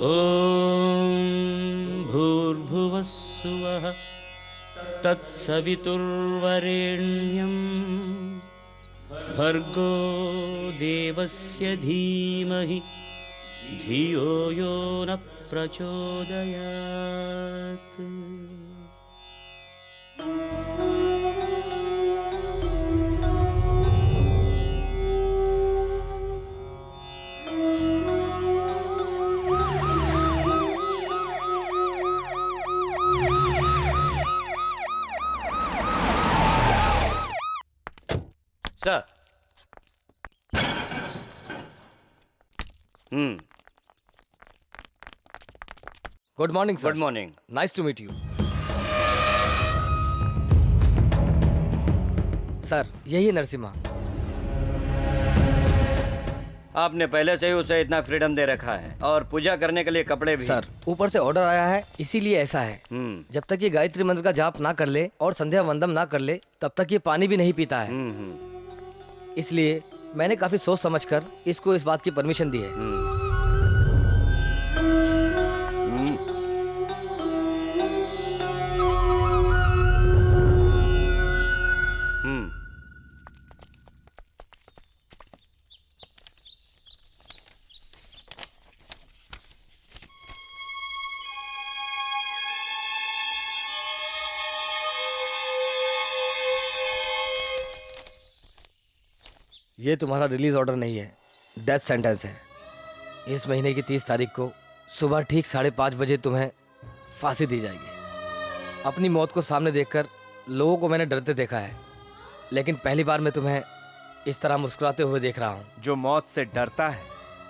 ॐ भूर्भुवः सुवः तत्सवितुर्वरेण्यं भर्गो देवस्य धीमहि धियो यो न प्रचोदयात्। Sir. Good morning sir. Good morning. Nice to meet you. Sir यही है नरसिम्हा। आपने पहले से ही उसे इतना फ्रीडम दे रखा है और पूजा करने के लिए कपड़े भी। सर ऊपर से ऑर्डर आया है इसीलिए ऐसा है। जब तक ये गायत्री मंत्र का जाप ना कर ले और संध्या वंदन ना कर ले तब तक ये पानी भी नहीं पीता है। इसलिए मैंने काफी सोच समझकर इसको इस बात की परमिशन दी है। ये तुम्हारा रिलीज ऑर्डर नहीं है, डेथ सेंटेंस है। इस महीने की 30 तारीख को सुबह ठीक 5:30 बजे तुम्हें फांसी दी जाएगी। अपनी मौत को सामने देखकर लोगों को मैंने डरते देखा है, लेकिन पहली बार मैं तुम्हें इस तरह मुस्कुराते हुए देख रहा हूँ। जो मौत से डरता है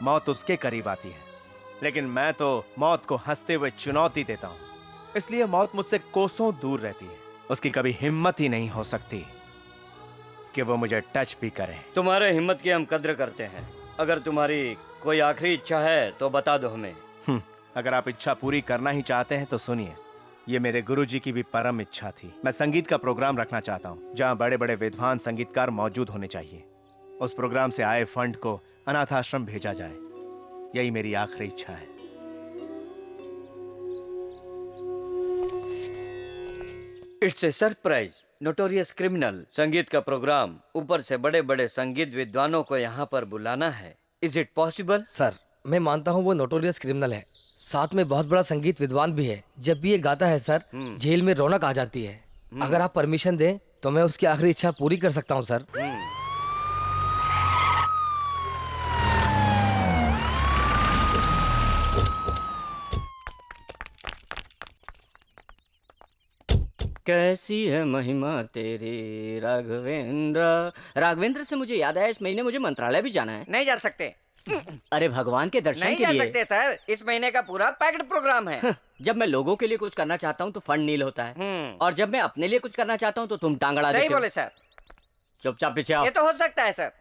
मौत उसके करीब आती है, लेकिन मैं तो मौत को हंसते हुए चुनौती देता हूँ, इसलिए मौत मुझसे कोसों दूर रहती है। उसकी कभी हिम्मत ही नहीं हो सकती कि वो मुझे टच भी करे। तुम्हारे हिम्मत की हम कद्र करते हैं। अगर तुम्हारी कोई आखिरी इच्छा है तो बता दो हमें। अगर आप इच्छा पूरी करना ही चाहते हैं तो सुनिए, ये मेरे गुरुजी की भी परम इच्छा थी। मैं संगीत का प्रोग्राम रखना चाहता हूँ जहाँ बड़े बड़े विद्वान संगीतकार मौजूद होने चाहिए। उस प्रोग्राम से आए फंड को अनाथ आश्रम भेजा जाए, यही मेरी आखिरी इच्छा है। It's a surprise. Notorious criminal संगीत का प्रोग्राम, ऊपर से बड़े बड़े संगीत विद्वानों को यहाँ पर बुलाना है। Is it possible? सर मैं मानता हूँ वो नोटोरियस क्रिमिनल है, साथ में बहुत बड़ा संगीत विद्वान भी है। जब भी ये गाता है सर जेल में रौनक आ जाती है। अगर आप परमिशन दें तो मैं उसकी आखिरी इच्छा पूरी कर सकता हूँ सर। कैसी है महिमा तेरी राघवेंद्र। राघवेंद्र से मुझे याद आया, इस महीने मुझे मंत्रालय भी जाना है। नहीं जा सकते। अरे भगवान के दर्शन नहीं के जा लिए। सकते सर, इस महीने का पूरा पैक्ड प्रोग्राम है। जब मैं लोगों के लिए कुछ करना चाहता हूँ तो फंड नील होता है, और जब मैं अपने लिए कुछ करना चाहता हूँ तो तुम टांग अड़ा देते हो। सही बोले सर। चुपचाप पीछे आओ। ये तो हो सकता है सर।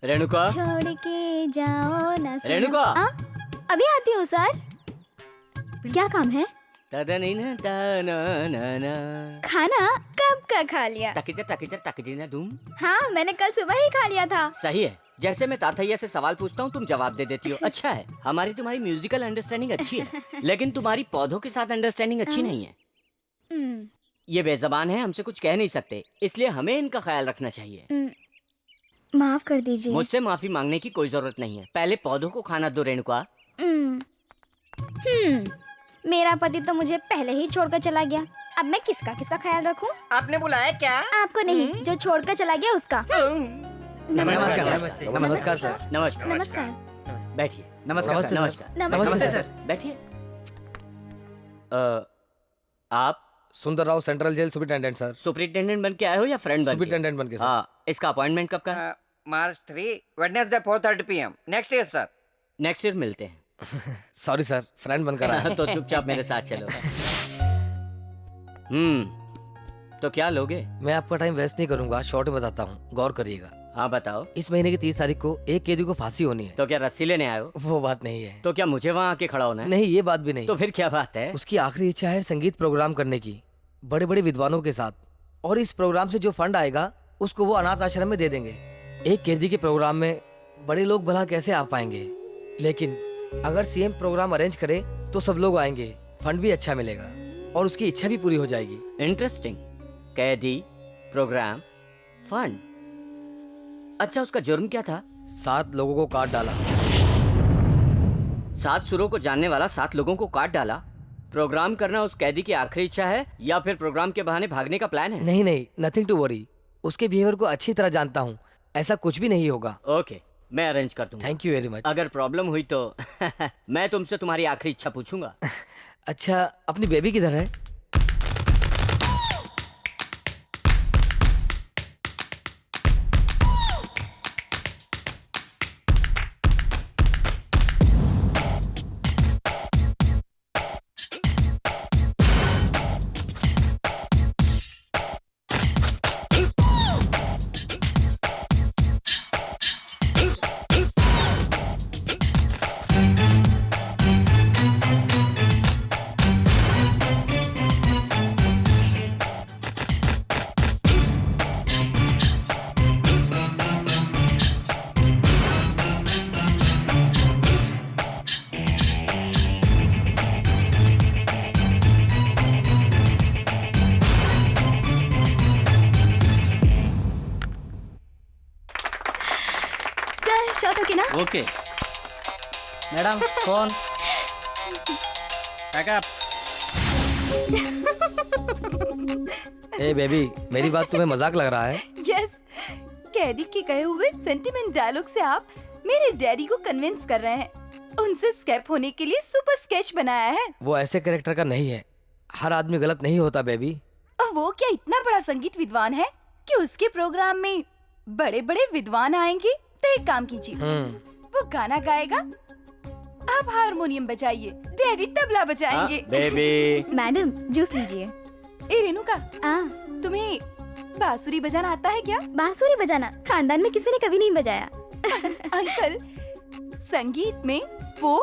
रेणुका, छोड़ के जाओ ना सनम। रेणुका। अभी आती हूँ सर। क्या काम है? खाना कब का खा लिया? हाँ मैंने कल सुबह ही खा लिया था। सही है। जैसे मैं ताथैया से सवाल पूछता हूँ तुम जवाब दे देती हो। अच्छा है, हमारी तुम्हारी म्यूजिकल अंडरस्टैंडिंग अच्छी है, लेकिन तुम्हारी पौधों के साथ अंडरस्टैंडिंग अच्छी नहीं है। ये बेजबान है, हमसे कुछ कह नहीं सकते, इसलिए हमें इनका ख्याल रखना चाहिए। माफ कर दीजिए। मुझसे माफी मांगने की कोई जरूरत नहीं है, पहले पौधों को खाना दो रेणुका। मेरा पति तो मुझे पहले ही छोड़कर चला गया, अब मैं किसका किसका ख्याल रखूं? आपने बुलाया क्या? आपको नहीं, जो छोड़कर चला गया उसका। नमस्कार। नमस्कार सर। नमस्कार। नमस्कार। बैठिए। नमस्कार। नमस्ते सर। बैठिए। आप Sundar Rao central jail superintendent sir. Superintendent बन के आए हो या फ्रेंड बन के? सुपरिटेंडेंट बन के सर। हाँ, इसका अपॉइंटमेंट कब का? मार्च 3 Wednesday 4:30 PM next year sir. Next year मिलते हैं। सॉरी सर, फ्रेंड बनकर आया। तो चुपचाप मेरे साथ चलो। तो क्या लोगे? मैं आपका टाइम वेस्ट नहीं करूंगा, शॉर्ट में बताता हूँ, गौर करिएगा। हाँ बताओ। इस महीने की 30 तारीख को एक कैदी को फांसी होनी है। तो क्या रस्सी लेने आए हो? वो बात नहीं है। तो क्या मुझे वहाँ आके खड़ा होना है? नहीं, ये बात भी नहीं। तो फिर क्या बात है? उसकी आखिरी इच्छा है संगीत प्रोग्राम करने की, बड़े बड़े विद्वानों के साथ, और इस प्रोग्राम से जो फंड आएगा उसको वो अनाथ आश्रम में दे देंगे। एक कैदी के प्रोग्राम में बड़े लोग भला कैसे आ पाएंगे, लेकिन अगर सीएम प्रोग्राम अरेंज करे तो सब लोग आएंगे, फंड भी अच्छा मिलेगा और उसकी इच्छा भी पूरी हो जाएगी। इंटरेस्टिंग। कैदी, प्रोग्राम, फंड। अच्छा, उसका जुर्म क्या था? 7 लोगों को काट डाला। 7 सुरों को जानने वाला 7 लोगों को काट डाला। प्रोग्राम करना उस कैदी की आखिरी इच्छा है या फिर प्रोग्राम के बहाने भागने का प्लान है? नहीं नहीं, नथिंग टू वरी। उसके बिहेवियर को अच्छी तरह जानता हूँ, ऐसा कुछ भी नहीं होगा। ओके, मैं अरेंज कर दूंगा। Thank you very much. अगर प्रॉब्लम हुई तो मैं तुमसे तुम्हारी आखिरी इच्छा पूछूंगा। अच्छा, अपनी बेबी किधर है? शॉट ओके ना? ओके। मैडम कौन? बैकअप। ए बेबी, मेरी बात तुम्हें मजाक लग रहा है? यस, कैदी के कहे हुए सेंटिमेंट डायलॉग से आप मेरे डैडी को कन्विंस कर रहे हैं। उनसे स्केप होने के लिए सुपर स्केच बनाया है। वो ऐसे कैरेक्टर का नहीं है, हर आदमी गलत नहीं होता बेबी। और वो क्या इतना बड़ा संगीत विद्वान है कि उसके प्रोग्राम में बड़े बड़े विद्वान आएंगे? तो एक काम कीजिए, वो गाना गाएगा, आप हारमोनियम बजाइए, डैडी तबला बजाएंगे। बेबी। मैडम जूस लीजिए। ए रेणुका, हाँ, तुम्हें बांसुरी बजाना आता है क्या? बांसुरी बजाना खानदान में किसी ने कभी नहीं बजाया। अंकल, संगीत में वो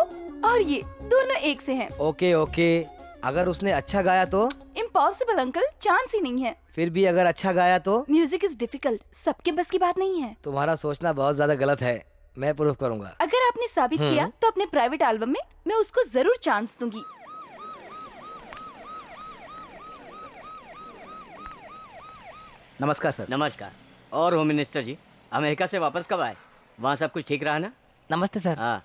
और ये दोनों एक से हैं। ओके ओके, अगर उसने अच्छा गाया तो? इम्पॉसिबल अंकल, चांस ही नहीं है। फिर भी अगर अच्छा गाया तो? म्यूजिक इज डिफिकल्ट, सबके बस की बात नहीं है। तुम्हारा सोचना बहुत ज्यादा गलत है, मैं प्रूफ करूंगा। अगर आपने साबित किया तो अपने प्राइवेट एल्बम में मैं उसको जरूर चांस दूंगी। नमस्कार सर। नमस्कार। और होम मिनिस्टर जी, अमेरिका से वापस कब आए? वहाँ सब कुछ ठीक रहा ना? नमस्ते सर। हाँ।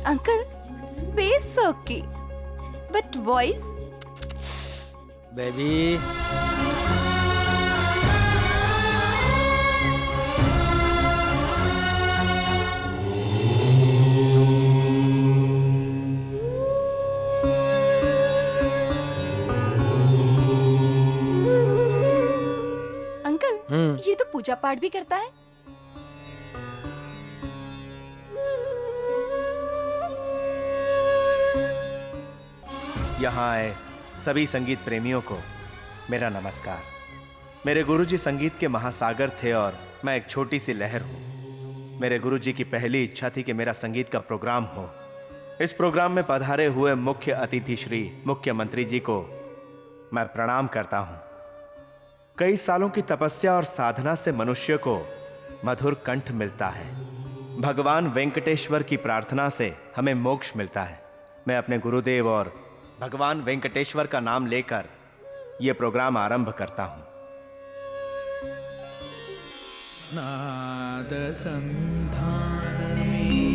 Uncle, face okay, but voice baby, uncle, ये तो पूजा पाठ भी करता है। यहाँ आए सभी संगीत प्रेमियों को मेरा नमस्कार। मेरे गुरुजी संगीत के महासागर थे और मैं एक छोटी सी लहर हूँ। मेरे गुरुजी की पहली इच्छा थी कि मेरा संगीत का प्रोग्राम हो। इस प्रोग्राम में पधारे हुए मुख्य अतिथि श्री मुख्यमंत्री जी को मैं प्रणाम करता हूँ। कई सालों की तपस्या और साधना से मनुष्य को मधुर कंठ मिलता है। भगवान वेंकटेश्वर की प्रार्थना से हमें मोक्ष मिलता है। मैं अपने गुरुदेव और भगवान वेंकटेश्वर का नाम लेकर यह प्रोग्राम आरंभ करता हूं। नाद संधान में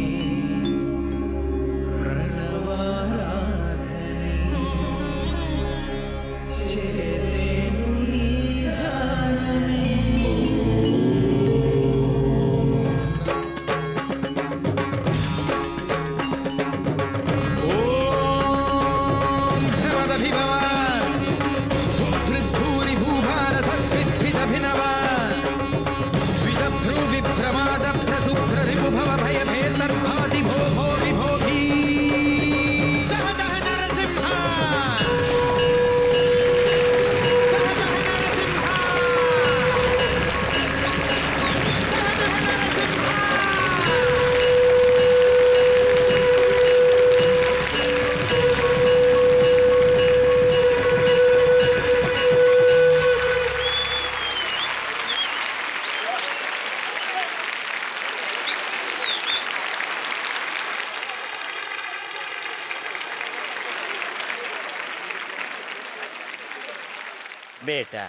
प्रणवाराधने जैसे निधान में। ओम भगवदभिभव भूभृद्भूरि भूभार सत्कृद्भिदभिनव विदभ्रू विभ्रमाद प्रसुभ्र रिपुभ बेटा,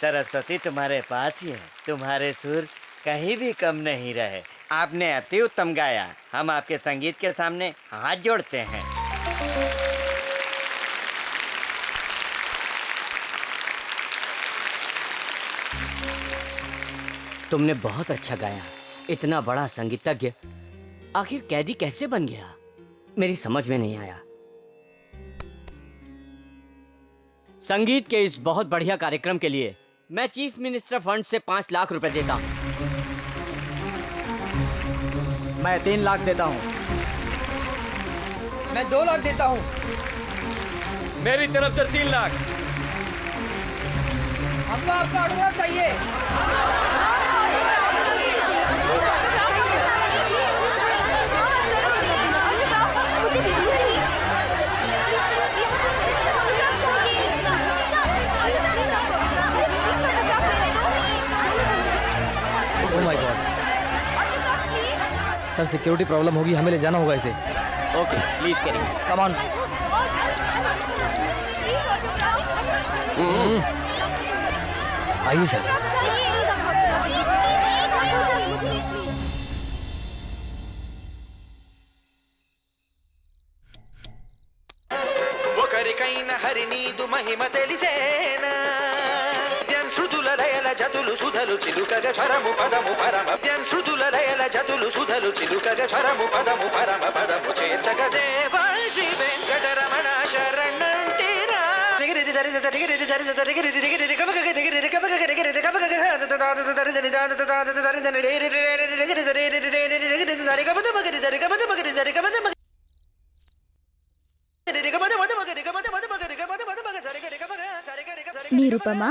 सरस्वती तुम्हारे पास ही है। तुम्हारे सुर कहीं भी कम नहीं रहे। आपने अति उत्तम गाया। हम आपके संगीत के सामने हाथ जोड़ते हैं। तुमने बहुत अच्छा गाया। इतना बड़ा संगीतज्ञ आखिर कैदी कैसे बन गया, मेरी समझ में नहीं आया। संगीत के इस बहुत बढ़िया कार्यक्रम के लिए मैं चीफ मिनिस्टर फंड से 5 लाख रुपए देता हूँ। मैं 3 लाख देता हूँ। मैं 2 लाख देता हूँ। मेरी तरफ से 3 लाख। हमको आपका ऑटोग्राफ चाहिए। Oh my God, sir security problem होगी, हमें ले जाना होगा इसे। Okay please carry. Come on. आइए सर। ఒకరికైన హరినీదు మహిమ తెలిసేనా శృతుల లయల జతులు సుధలు చిలుకగ స్వరము పదము పరమ శృతుల లయల జతులు సుధలు చిలుకగ స్వరము పదము పరమ పదము చేర్చగ దేవ శ్రీ వెంకటరమణ శరణంటిరా దిగిరి దరిద దిగిరి దరిద దిగిరి దిగిరి కమగ దిగిరి కమగ దిగిరి కమగ దరిదని దరిదని దరిదని దిగిరి దరిదని దరి కమద మగరి దరి కమద మగరి దరి కమద మగరి निरुपमा,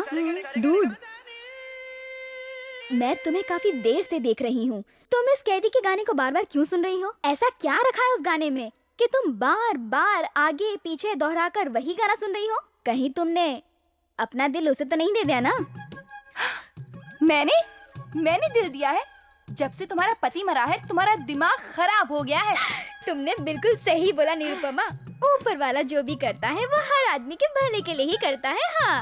दूध। मैं तुम्हें काफी देर से देख रही हूँ। तुम इस कैदी के गाने को बार बार क्यों सुन रही हो? ऐसा क्या रखा है उस गाने में कि तुम बार बार आगे पीछे दोहराकर वही गाना सुन रही हो? कहीं तुमने अपना दिल उसे तो नहीं दे दिया ना? मैंने दिल दिया है। जब से तुम्हारा पति मरा है तुम्हारा दिमाग खराब हो गया है। तुमने बिल्कुल सही बोला निरुपमा। ऊपर वाला जो भी करता है वो हर आदमी के भले के लिए ही करता है। हाँ,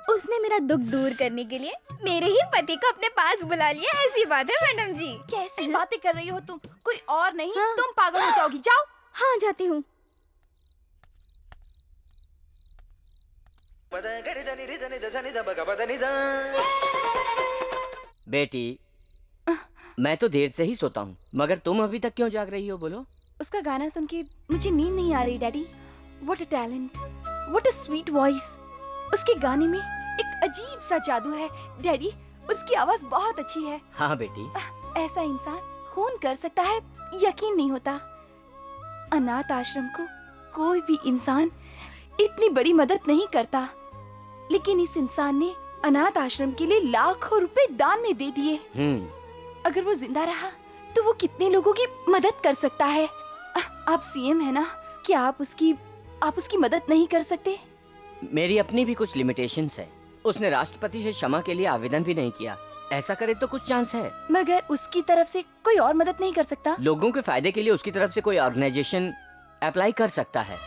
उसने मेरा दुख दूर करने के लिए मेरे ही पति को अपने पास बुला लिया। ऐसी बात है मैडम जी। कैसी बातें कर रही हो तुम? कोई और नहीं, हाँ। तुम पागल हो जाओगी। जाओ। हाँ, जाती हूँ। बेटी, मैं तो देर से ही सोता हूँ, मगर तुम अभी तक क्यों जाग रही हो? बोलो। उसका गाना सुन के मुझे नींद नहीं आ रही daddy. What a talent, what a sweet voice. उसके गाने में एक अजीब सा जादू है डैडी। उसकी आवाज बहुत अच्छी है। हाँ बेटी। ऐसा इंसान खून कर सकता है, यकीन नहीं होता। अनाथ आश्रम को कोई भी इंसान इतनी बड़ी मदद नहीं करता, लेकिन इस इंसान ने अनाथ आश्रम के लिए लाखों रुपए दान में दे दिए। अगर वो जिंदा रहा तो वो कितने लोगों की मदद कर सकता है। आप सीएम है ना, क्या आप उसकी मदद नहीं कर सकते? मेरी अपनी भी कुछ लिमिटेशंस है। उसने राष्ट्रपति से क्षमा के लिए आवेदन भी नहीं किया। ऐसा करे तो कुछ चांस है। मगर उसकी तरफ से कोई और मदद नहीं कर सकता? लोगों के फायदे के लिए उसकी तरफ से कोई ऑर्गेनाइजेशन अप्लाई कर सकता है।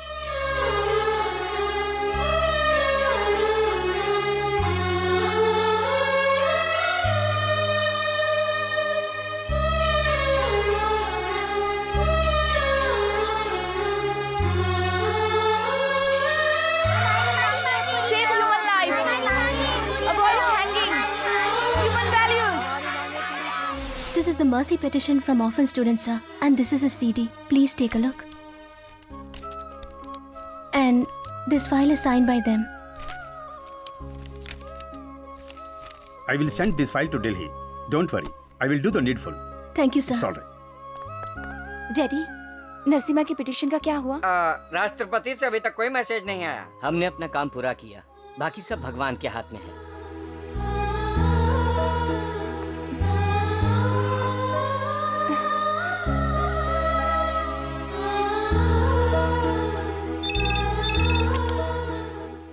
This is the mercy petition from orphan students, sir. And this is a CD. Please take a look. And this file is signed by them. I will send this file to Delhi. Don't worry. I will do the needful. Thank you, sir. It's all right. Daddy, Narasimha की petition का क्या हुआ? राष्ट्रपति से अभी तक कोई message नहीं आया। हमने अपना काम पूरा किया, बाकी सब भगवान के हाथ में है।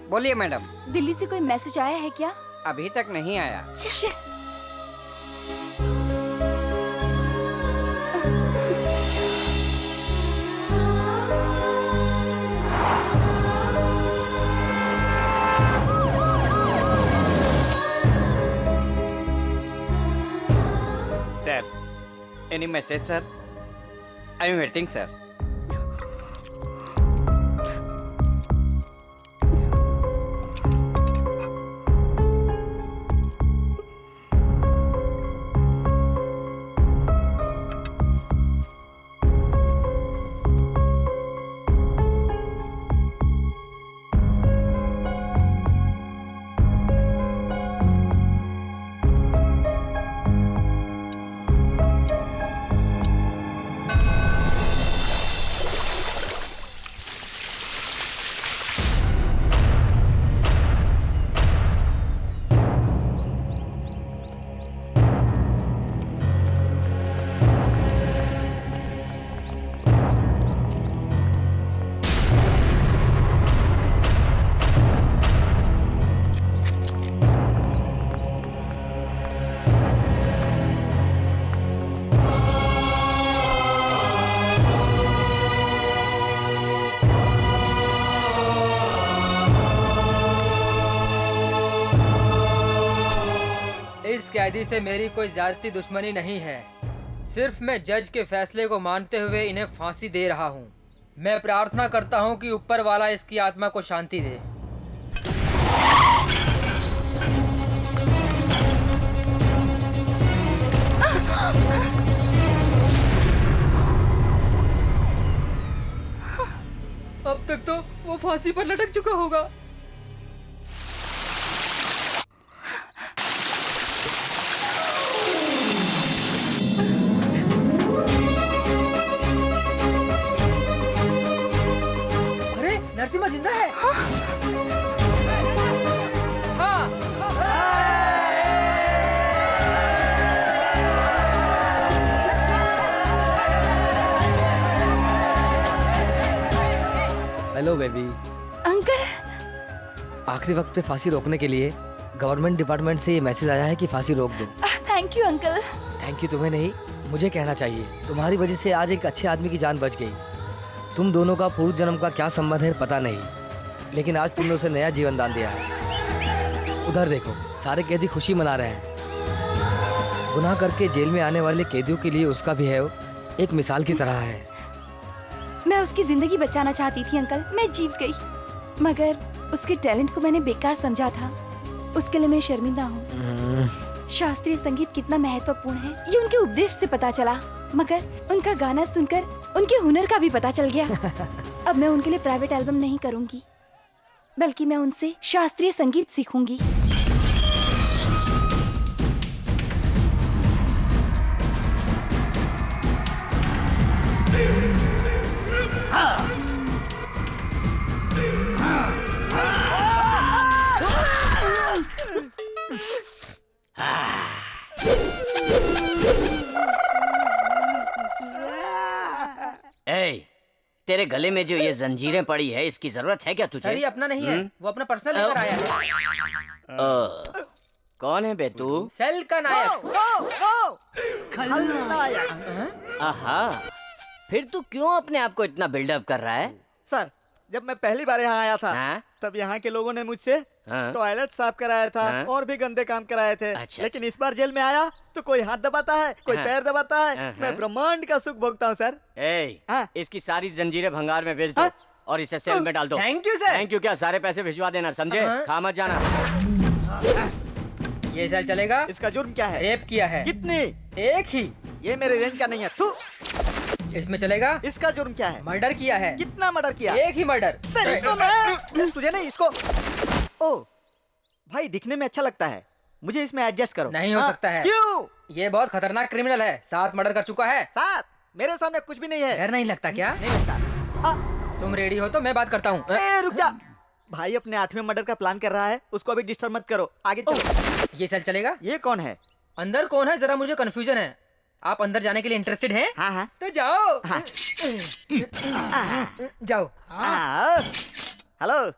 बोलिए मैडम। दिल्ली से कोई मैसेज आया है क्या? अभी तक नहीं आया। Any message, sir? I am waiting, sir. इस कैदी से मेरी कोई ज्यादती दुश्मनी नहीं है। सिर्फ मैं जज के फैसले को मानते हुए इन्हें फांसी दे रहा हूँ। मैं प्रार्थना करता हूँ कि ऊपर वाला इसकी आत्मा को शांति दे। अब तक तो वो फांसी पर लटक चुका होगा। अरे नरसिम्हा जिंदा है। हाँ। Hello baby. अंकल, आखिरी वक्त पे फांसी रोकने के लिए गवर्नमेंट डिपार्टमेंट से ये मैसेज आया है कि फांसी रोक दो। Thank you uncle. Thank you तुम्हें नहीं, मुझे कहना चाहिए। तुम्हारी वजह से आज एक अच्छे आदमी की जान बच गई। तुम दोनों का पूर्व जन्म का क्या संबंध है पता नहीं, लेकिन आज तुमने उसे नया जीवन दान दिया है। उधर देखो, सारे कैदी खुशी मना रहे हैं। गुनाह करके जेल में आने वाले कैदियों के लिए उसका भी है एक मिसाल की तरह है। मैं उसकी जिंदगी बचाना चाहती थी अंकल, मैं जीत गई, मगर उसके टैलेंट को मैंने बेकार समझा था। उसके लिए मैं शर्मिंदा हूँ। शास्त्रीय संगीत कितना महत्वपूर्ण है ये उनके उपदेश से पता चला, मगर उनका गाना सुनकर उनके हुनर का भी पता चल गया। अब मैं उनके लिए प्राइवेट एल्बम नहीं करूंगी, बल्कि मैं उनसे शास्त्रीय संगीत सीखूंगी। ए, तेरे गले में जो ये जंजीरें पड़ी है, इसकी जरूरत है क्या तुझे? सर ये अपना नहीं है, वो अपना पर्सनल लेकर आया है। कौन है बे तू? सेल का नायक। आहा, फिर तू क्यों अपने आप को इतना बिल्डअप कर रहा है? सर, जब मैं पहली बार यहाँ आया था हाँ? तब यहाँ के लोगों ने मुझसे हाँ? टॉयलेट साफ कराया था हाँ? और भी गंदे काम कराए थे। अच्छा, लेकिन इस बार जेल में आया तो कोई हाथ दबाता है, कोई हाँ? पैर दबाता है। हाँ? मैं ब्रह्मांड का सुख भोगता हूँ सर। ए, हाँ? इसकी सारी जंजीरें भंगार में बेच दो हाँ? और इसे सेल में डाल दो। Thank you sir. Thank you क्या, सारे पैसे भिजवा देना, समझे? हाँ? खा मत जाना। ये सेल चलेगा। इसका जुर्म क्या है? रेप किया है। कितनी? एक ही। ये मेरे रेंज का नहीं है। थू। इसमें चलेगा। इसका जुर्म क्या है? मर्डर किया है। कितना मर्डर किया? एक ही मर्डर। तेरी तो मैं तुझे नहीं, इसको। ओ भाई, दिखने में अच्छा लगता है, मुझे इसमें एडजस्ट करो। नहीं हो सकता है। क्यों? ये बहुत खतरनाक क्रिमिनल है, 7 मर्डर कर चुका है। 7? मेरे सामने कुछ भी नहीं है। डर नहीं लगता क्या? नहीं लगता। तुम रेडी हो तो मैं बात करता हूँ। रुक जा। भाई अपने 8वें मर्डर का प्लान कर रहा है, उसको अभी डिस्टर्ब मत करो। आगे चलो। ये सेल चलेगा। ये कौन है? अंदर कौन है जरा मुझे कंफ्यूजन है। आप अंदर जाने के लिए इंटरेस्टेड हैं? हाँ हाँ। तो जाओ। हाँ। जाओ। हेलो,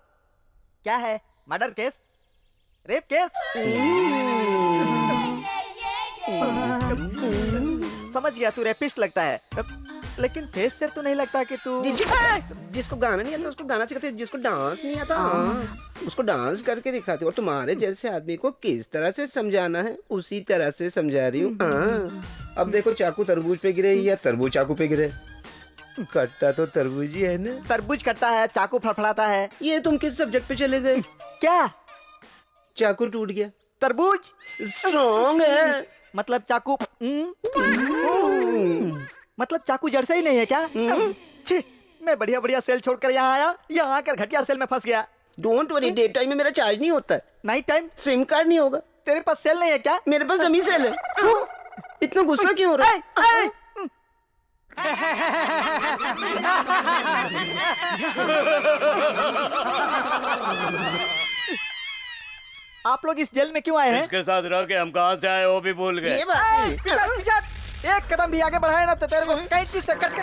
क्या है? Murder case? Rape case? समझ गया, तू रेपिस्ट लगता है, लेकिन फेस से तो नहीं लगता कि तू जिसको गाना नहीं आता उसको गाना सिखाते, जिसको डांस नहीं आता उसको डांस करके दिखाती हूँ, और तुम्हारे जैसे आदमी को किस तरह से समझाना है उसी तरह से समझा रही हूँ। हाँ, अब देखो चाकू तरबूज पे गिरे या तरबूज चाकू पे गिरे, कटता तो तरबूज ही है ना। तरबूज कटता है, चाकू फड़फड़ाता है। ये तुम किस सब्जेक्ट पे चले गए? क्या? चाकू टूट गया। तरबूज स्ट्रॉन्ग है। मतलब चाकू मतलब चाकू जड़ से ही नहीं है क्या? छी, मैं बढ़िया बढ़िया सेल छोड़कर यहाँ आया, यहाँ आकर घटिया सेल में फंस गया। डोंट वरी, डे टाइम में मेरा चार्ज नहीं होता है। नाइट टाइम सिम कार्ड नहीं होगा। तेरे पास सेल नहीं है क्या? मेरे पास डमी सेल है। इतना गुस्सा क्यों हो रहा है? आप लोग इस जेल में क्यों आए हैं? इसके साथ रह के हम कहाँ से आए वो भी भूल गए। एक कदम भी आगे बढ़ाए ना तो तेरे को कई चीज से कट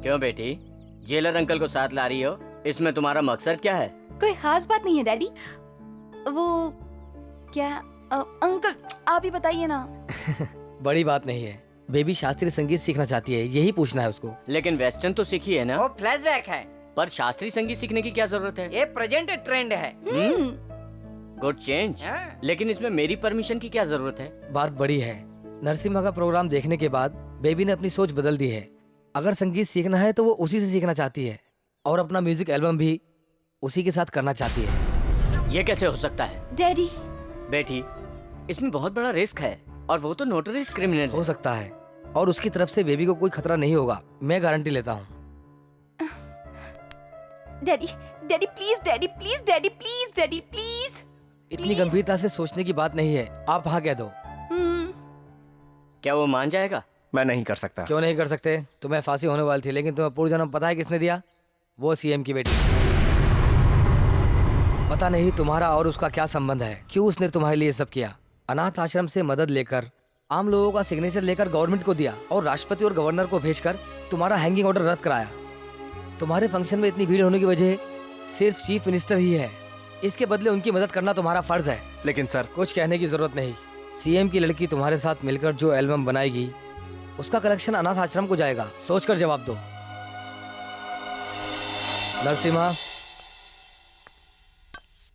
क्यों बेटी, जेलर अंकल को साथ ला रही हो? इसमें तुम्हारा मकसद क्या है? कोई खास बात नहीं है डैडी। वो क्या अंकल आप ही बताइए ना। बड़ी बात नहीं है, बेबी शास्त्रीय संगीत सीखना चाहती है, यही पूछना है उसको। लेकिन वेस्टर्न तो सीखी है ना? वो फ्लैशबैक है, पर शास्त्रीय संगीत सीखने की क्या जरूरत है? ये प्रेजेंट ट्रेंड है। Good change. लेकिन इसमें मेरी परमिशन की क्या जरूरत है? बात बड़ी है। नरसिम्हा का प्रोग्राम देखने के बाद बेबी ने अपनी सोच बदल दी है। अगर संगीत सीखना है तो वो उसी से सीखना चाहती है, और अपना म्यूजिक एल्बम भी उसी के साथ करना चाहती है। ये कैसे हो सकता है? डैडी बेटी, इसमें बहुत बड़ा रिस्क है, और वो तो नोटरीज क्रिमिनल हो सकता है, और उसकी तरफ से बेबी को कोई खतरा नहीं होगा, मैं गारंटी लेता हूँ। Daddy daddy please, daddy please, daddy please, daddy please. इतनी गंभीरता से सोचने की बात नहीं है, आप हाँ कह दो। क्या वो मान जाएगा? मैं नहीं कर सकता। क्यों नहीं कर सकते? तुम्हें फांसी होने वाली थी, लेकिन तुम्हें पूर्व जन्म पता है किसने दिया? वो सीएम की बेटी। पता नहीं तुम्हारा और उसका क्या संबंध है, क्यों उसने तुम्हारे लिए सब किया। अनाथ आश्रम से मदद लेकर, आम लोगों का सिग्नेचर लेकर गवर्नमेंट को दिया, और राष्ट्रपति और गवर्नर को भेजकर तुम्हारा हैंगिंग ऑर्डर रद्द कराया। तुम्हारे फंक्शन में इतनी भीड़ होने की वजह सिर्फ चीफ मिनिस्टर ही है। इसके बदले उनकी मदद करना तुम्हारा फर्ज है। लेकिन सर, कुछ कहने की जरूरत नहीं। सीएम की लड़की तुम्हारे साथ मिलकर जो एल्बम बनाएगी उसका कलेक्शन अनाथ आश्रम को जाएगा। सोचकर जवाब दो। नरसिम्हा,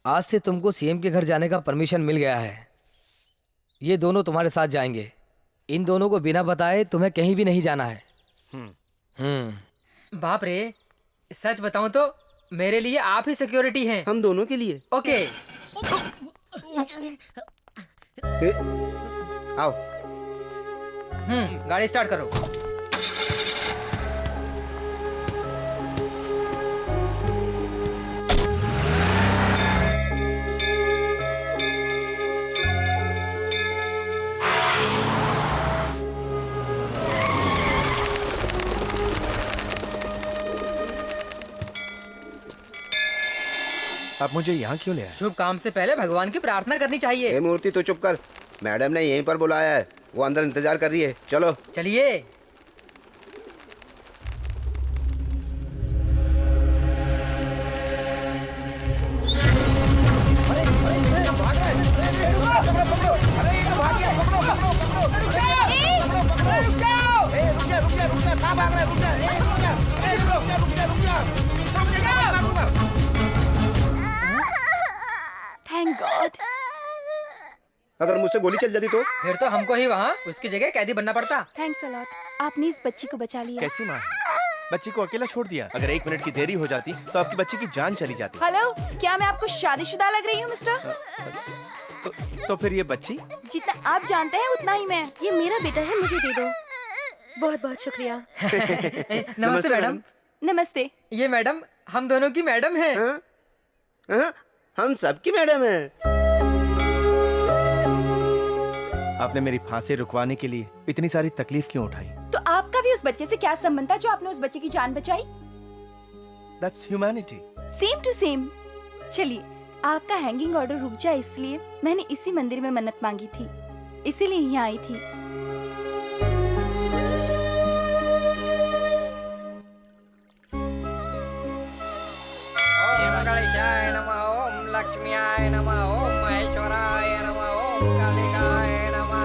आज से तुमको सीएम के घर जाने का परमिशन मिल गया है। ये दोनों तुम्हारे साथ जाएंगे। इन दोनों को बिना बताए तुम्हें कहीं भी नहीं जाना है। बाप रे, सच बताऊं तो मेरे लिए आप ही सिक्योरिटी हैं। हम दोनों के लिए। ओके। आओ। गाड़ी स्टार्ट करो। आप मुझे यहाँ क्यों ले आए? शुभ काम से पहले भगवान की प्रार्थना करनी चाहिए। ए मूर्ति तो चुप कर, मैडम ने यहीं पर बुलाया है, वो अंदर इंतजार कर रही है। चलो चलिए। Thank God. अगर मुझसे गोली चल जाती तो? फिर तो हमको ही वहाँ उसकी जगह कैदी बनना पड़ता। थैंक्स अ लॉट, आपने इस बच्ची को बचा लिया। कैसी माँ है? बच्ची को अकेला छोड़ दिया। अगर 1 मिनट की देरी हो जाती तो आपकी बच्ची की जान चली जाती। हेलो, क्या मैं आपको शादीशुदा लग रही हूँ मिस्टर? तो फिर ये बच्ची? जितना आप जानते हैं उतना ही मैं। ये मेरा बेटा है, मुझे दे दो। बहुत बहुत शुक्रिया। नमस्ते मैडम। नमस्ते। ये मैडम हम दोनों की मैडम है। हम सबकी मैडम है। आपने मेरी फांसी रुकवाने के लिए इतनी सारी तकलीफ क्यों उठाई? तो आपका भी उस बच्चे से क्या संबंध था जो आपने उस बच्चे की जान बचाई? That's humanity. Same to same. चलिए, आपका हैंगिंग ऑर्डर रुक जाए इसलिए मैंने इसी मंदिर में मन्नत मांगी थी, इसीलिए यहाँ आई थी। ओम गणेशाय नमः, ओम लक्ष्म्याय नमः, ओम महेश्वराय नमः, ओम कालिकाय नमः,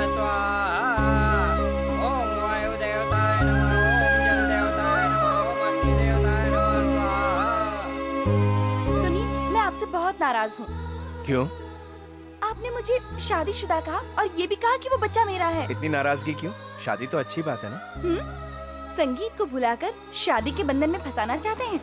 आपसे बहुत नाराज हूँ। क्यों? आपने मुझे शादीशुदा कहा और ये भी कहा कि वो बच्चा मेरा है। इतनी नाराजगी क्यों? शादी तो अच्छी बात है ना। संगीत को भुलाकर शादी के बंधन में फंसाना चाहते हैं।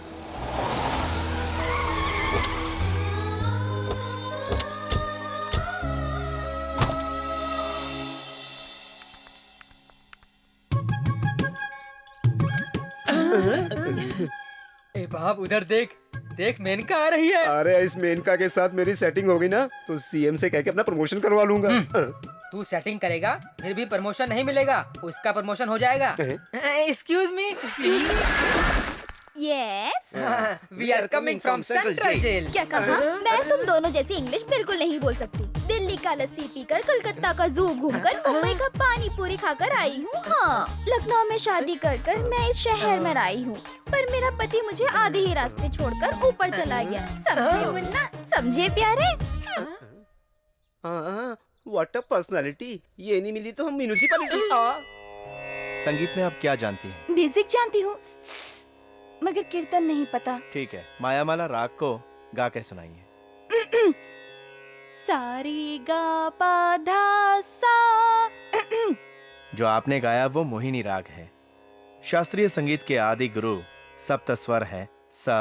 ए बाप उधर देख, देख मेनका आ रही है। अरे इस मेनका के साथ मेरी सेटिंग होगी ना तो सीएम से कह के अपना प्रमोशन करवा लूंगा। तू सेटिंग करेगा फिर भी प्रमोशन नहीं मिलेगा, उसका प्रमोशन हो जाएगा। Excuse me, yes, we are coming from central jail. क्या कहा? मैं तुम दोनों जैसी इंग्लिश बिल्कुल नहीं बोल सकती। दिल्ली का लस्सी पीकर, कलकत्ता का जू घूमकर, मुंबई का पानी पूरी खाकर आई हूँ। हाँ, लखनऊ में शादी कर मैं इस शहर में आई हूँ, पर मेरा पति मुझे आधे ही रास्ते छोड़कर ऊपर चला गया। समझे मुन्ना, समझे प्यारे? What a personality. ये नहीं मिली तो हम म्यूनिसिपैलिटी। संगीत में आप क्या जानती हैं? बेसिक जानती हूँ, मगर कीर्तन नहीं पता। ठीक है, मायामाला राग को गा के सुनाइए। सारी गा पा धा सा। जो आपने गाया वो मोहिनी राग है। शास्त्रीय संगीत के आदि गुरु सप्त स्वर है सा।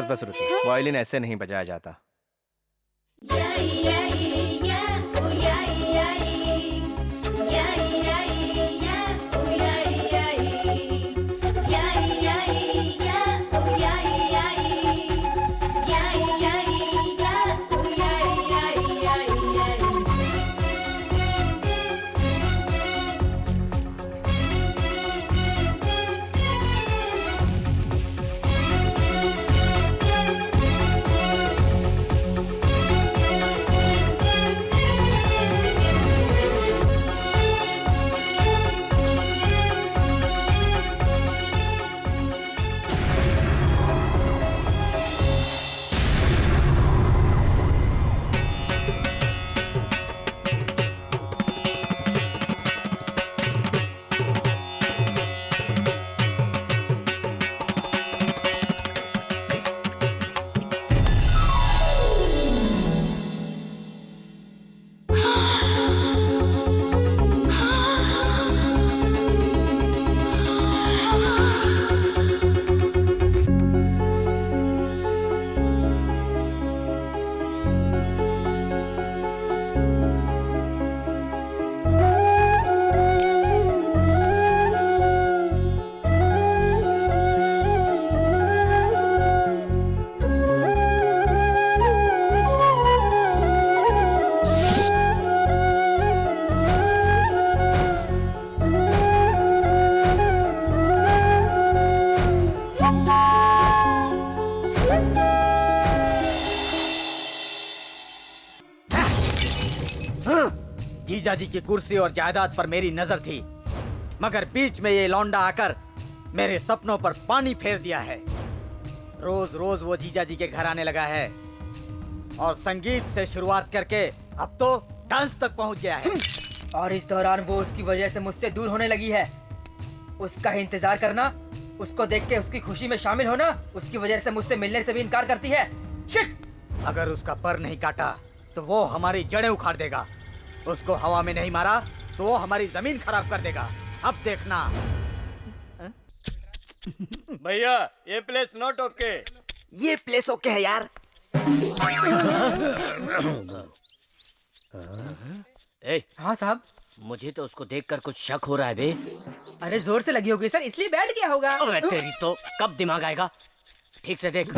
बस रुकिए, वायलिन ऐसे नहीं बजाया जाता। जीजा जी की कुर्सी और जायदाद पर मेरी नजर थी, मगर बीच में ये लौंडा आकर मेरे सपनों पर पानी फेर दिया है। रोज रोज वो जीजा जी के घर आने लगा है और संगीत से शुरुआत करके अब तो डांस तक पहुंच गया है। और इस दौरान वो उसकी वजह से मुझसे दूर होने लगी है। उसका ही इंतजार करना, उसको देख के उसकी खुशी में शामिल होना, उसकी वजह से मुझसे मिलने से भी इनकार करती है। शिट! अगर उसका पर नहीं काटा तो वो हमारी जड़ें उखाड़ देगा। उसको हवा में नहीं मारा तो वो हमारी जमीन खराब कर देगा। अब देखना। भैया ये प्लेस नॉट ओके। ये प्लेस ओके है यार। ए, हाँ साहब। मुझे तो उसको देखकर कुछ शक हो रहा है बे। अरे जोर से लगी होगी सर, इसलिए बैठ गया होगा। अबे तेरी तो कब दिमाग आएगा? ठीक से देख।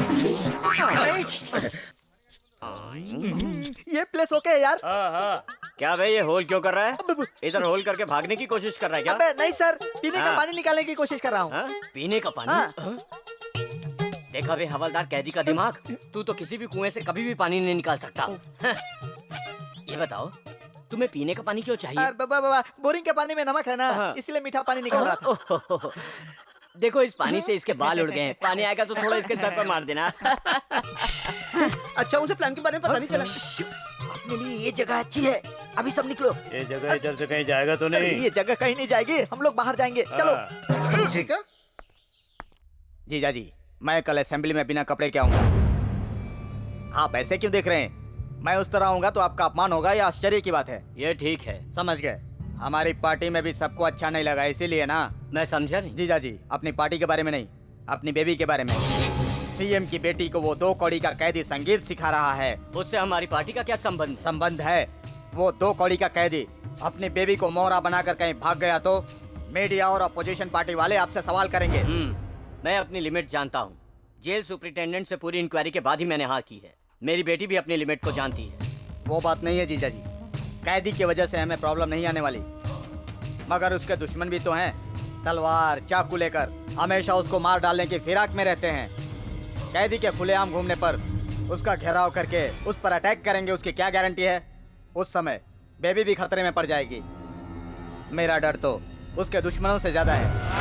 ये प्लेस ओके है यार। हाँ। क्या बे, ये होल क्यों कर रहा है? इधर होल करके भागने की कोशिश कर रहा है क्या? अबे नहीं सर, पीने का हाँ। पानी निकालने की कोशिश कर रहा हूँ। पीने का पानी? हाँ। देखा बे हवलदार कैदी का दिमाग, तू तो किसी भी कुएं से कभी भी पानी नहीं निकाल सकता। ये बताओ तुम्हें पीने का पानी क्यों चाहिए? बाबा बोरिंग के पानी में नमक है ना, हाँ। इसलिए मीठा पानी निकल रहा था। ओहो, देखो इस पानी से इसके बाल उड़ गए हैं। पानी आएगा तो थोड़ा इसके सर पर मार देना। अच्छा, उसे प्लान के बारे में पता नहीं चला। अपने लिए ये जगह अच्छी है, अभी सब निकलो। ये जगह इधर से कहीं जाएगा तो नहीं? ये जगह कहीं नहीं जाएगी, हम लोग बाहर जाएंगे। चलो। समझेगा? जीजा जी, मैं कल असेंबली में बिना कपड़े के आऊंगा। आप ऐसे क्यों देख रहे हैं? मैं उस तरह आऊंगा तो आपका अपमान होगा या आश्चर्य की बात है? ये ठीक है। समझ गए। हमारी पार्टी में भी सबको अच्छा नहीं लगा, इसीलिए ना। मैं समझा नहीं। जीजा जी, अपनी पार्टी के बारे में नहीं, अपनी बेबी के बारे में। सीएम की बेटी को वो 2 कौड़ी का कैदी संगीत सिखा रहा है। उससे हमारी पार्टी का क्या संबंध? संबंध है। वो 2 कौड़ी का कैदी अपनी बेबी को मोहरा बनाकर कहीं भाग गया तो मीडिया और अपोजिशन पार्टी वाले आपसे सवाल करेंगे। मैं अपनी लिमिट जानता हूँ। जेल सुपरिटेंडेंट से पूरी इंक्वायरी के बाद ही मैंने हाँ की है। मेरी बेटी भी अपनी लिमिट को जानती है। वो बात नहीं है जीजा जी, कैदी की वजह से हमें प्रॉब्लम नहीं आने वाली, मगर उसके दुश्मन भी तो हैं। तलवार चाकू लेकर हमेशा उसको मार डालने की फिराक में रहते हैं। कैदी के खुलेआम घूमने पर उसका घेराव करके उस पर अटैक करेंगे, उसकी क्या गारंटी है? उस समय बेबी भी खतरे में पड़ जाएगी। मेरा डर तो उसके दुश्मनों से ज्यादा है।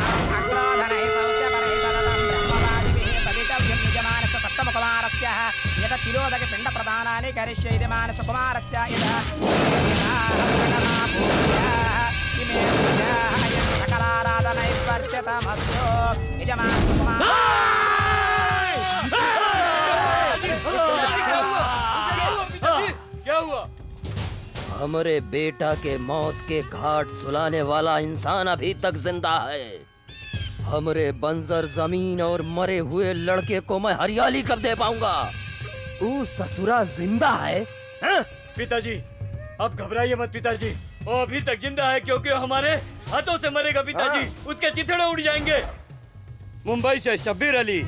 क्या हुआ? हमारे बेटा के मौत के घाट सुलाने वाला इंसान अभी तक जिंदा है। हमरे बंजर जमीन और मरे हुए लड़के को मैं हरियाली कब दे पाऊंगा? वो ससुरा जिंदा है? पिताजी, अब घबराइए मत पिताजी, वो अभी तक जिंदा है क्योंकि हमारे हाथों से मरेगा पिताजी। उसके चिथड़े उड़ जाएंगे। मुंबई से शब्बीर अली,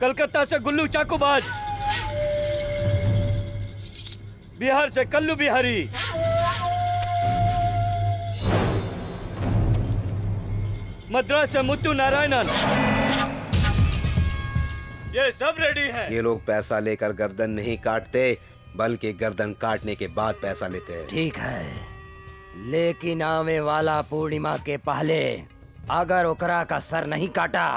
कलकत्ता से गुल्लू चाकूबाज, बिहार से कल्लू बिहारी, मद्रास से मुत्तू नारायणन, ये सब रेडी है। ये लोग पैसा लेकर गर्दन नहीं काटते, बल्कि गर्दन काटने के बाद पैसा लेते हैं। ठीक है, लेकिन आने वाला पूर्णिमा के पहले अगर ओकरा का सर नहीं काटा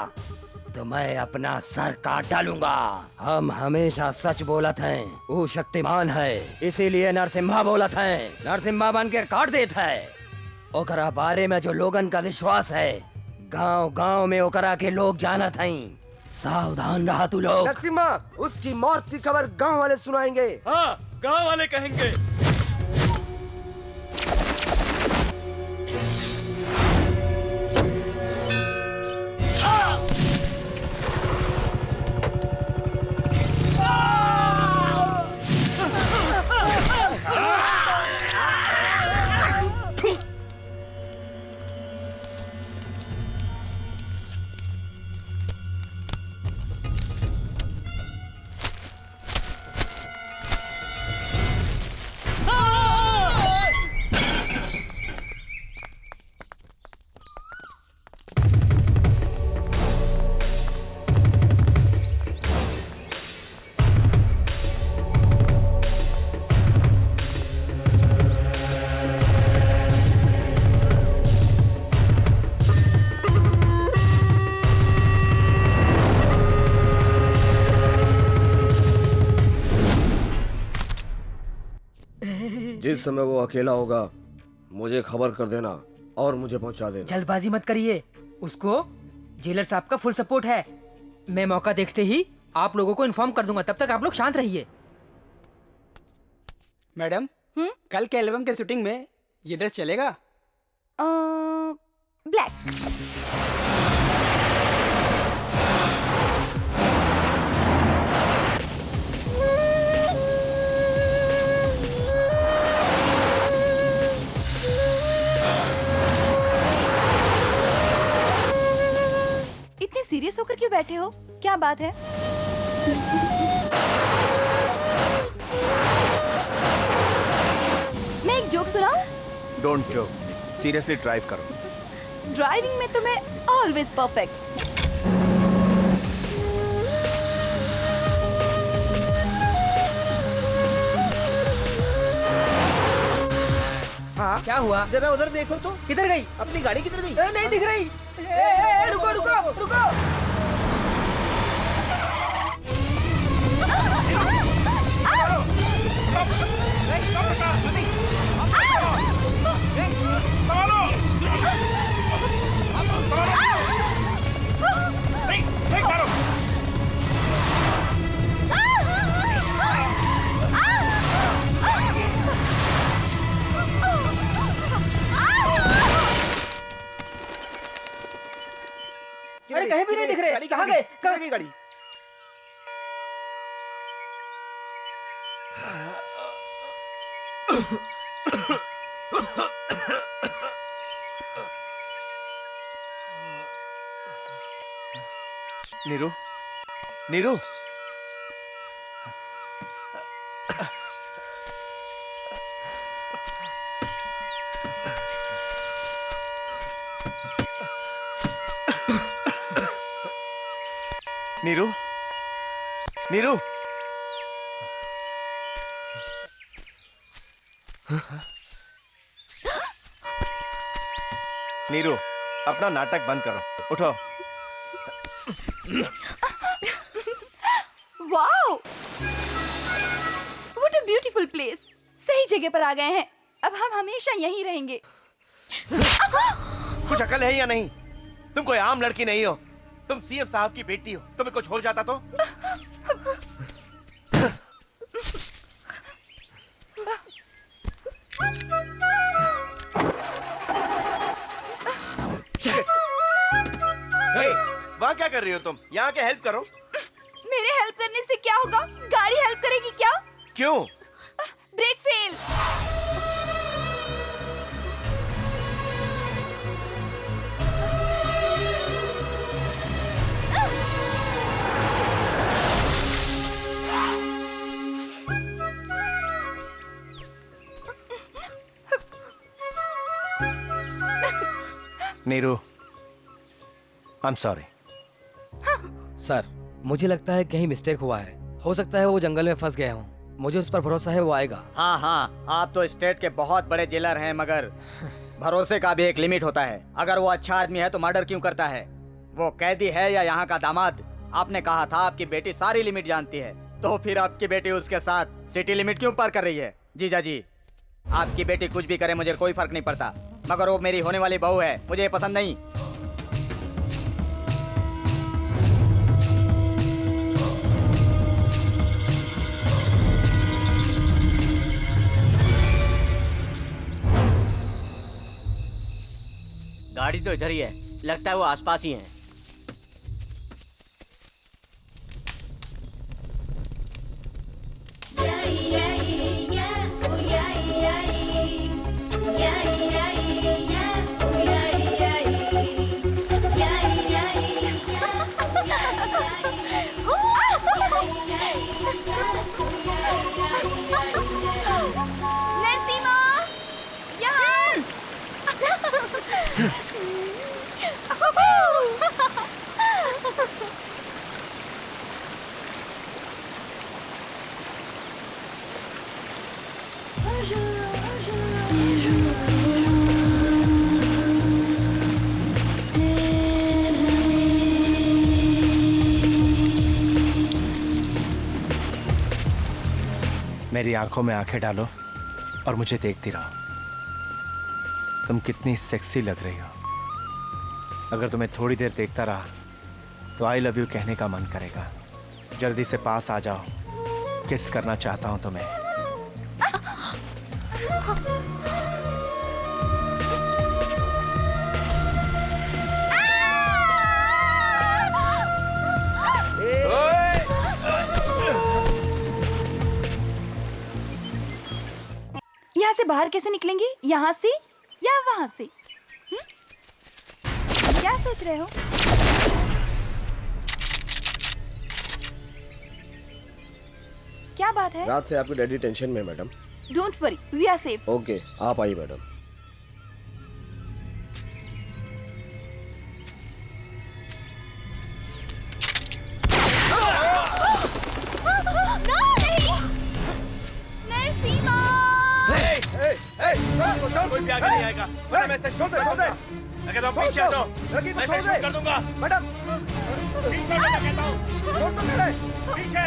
तो मैं अपना सर काट डालूंगा। हम हमेशा सच बोलत हैं, वो शक्तिमान है, इसीलिए नरसिम्हा बोलत हैं। नरसिम्हा बन के काट देता है। ओकरा बारे में जो लोगन का विश्वास है, गांव गांव में ओकरा के लोग जानत हैं। सावधान रहा तू लोग। नरसिम्हा, उसकी मौत की खबर गांव वाले सुनाएंगे। हाँ, गांव वाले कहेंगे। जिस समय वो अकेला होगा मुझे खबर कर देना और मुझे पहुंचा देना। जल्दबाजी मत करिए, उसको जेलर साहब का फुल सपोर्ट है। मैं मौका देखते ही आप लोगों को इन्फॉर्म कर दूंगा, तब तक आप लोग शांत रहिए। मैडम, कल के एल्बम के शूटिंग में ये ड्रेस चलेगा? ब्लैक। इतने सीरियस होकर क्यों बैठे हो? क्या बात है? मैं एक जोक सुनाऊं? डोंट जोक, सीरियसली ड्राइव करो। ड्राइविंग में तो मैं ऑलवेज परफेक्ट। क्या हुआ? जरा उधर देखो तो। किधर गई? अपनी गाड़ी किधर गई? नहीं दिख रही। रुको रुको रुको। अरे कहीं भी नहीं दिख रहे। कहाँ गए? कहाँ गई गाड़ी? नीरू, नीरू, नीरू, नीरू, नीरू, अपना नाटक बंद करो, उठो। Wow, what a beautiful place. सही जगह पर आ गए हैं। अब हम हमेशा यहीं रहेंगे। कुछ अकल है या नहीं? तुम कोई आम लड़की नहीं हो, तुम सीएम साहब की बेटी हो। तुम्हें कुछ हो जाता तो? वहाँ क्या कर रही हो तुम? यहाँ के हेल्प करो। मेरे हेल्प करने से क्या होगा? गाड़ी हेल्प करेगी क्या? क्यों? Brake fail. Neeru, I am sorry. Sir, मुझे लगता है कहीं मिस्टेक हुआ है। हो सकता है वो जंगल में फंस गए हों। मुझे उस पर भरोसा है, वो आएगा। हाँ हाँ, आप तो स्टेट के बहुत बड़े जेलर हैं, मगर भरोसे का भी एक लिमिट होता है। अगर वो अच्छा आदमी है तो मर्डर क्यों करता है? वो कैदी है या यहाँ का दामाद? आपने कहा था आपकी बेटी सारी लिमिट जानती है, तो फिर आपकी बेटी उसके साथ सिटी लिमिट क्यों पार कर रही है? जीजा जी, आपकी बेटी कुछ भी करे मुझे कोई फर्क नहीं पड़ता, मगर वो मेरी होने वाली बहू है, मुझे पसंद नहीं। गाड़ी तो इधर ही है, लगता है वो आसपास ही है। मेरी आंखों में आंखें डालो और मुझे देखती रहो। तुम कितनी सेक्सी लग रही हो। अगर तुम्हें थोड़ी देर देखता रहा तो आई लव यू कहने का मन करेगा। जल्दी से पास आ जाओ, किस करना चाहता हूं तुम्हें। यहाँ से बाहर कैसे निकलेंगे? यहाँ से या वहाँ से? क्या सोच रहे हो? क्या बात है? रात से आपके डैडी टेंशन में है madam. Don't worry, we are safe. Okay, आप आइए मैडम। नरसिम्हा! कोई भी आगे नहीं आएगा। वरना मैं इसे शूट कर दूंगा। मैं कहता हूँ पीछे हटो। मैं इसे शूट कर दूंगा। मैडम पीछे हटो मैं कहता हूँ। पीछे।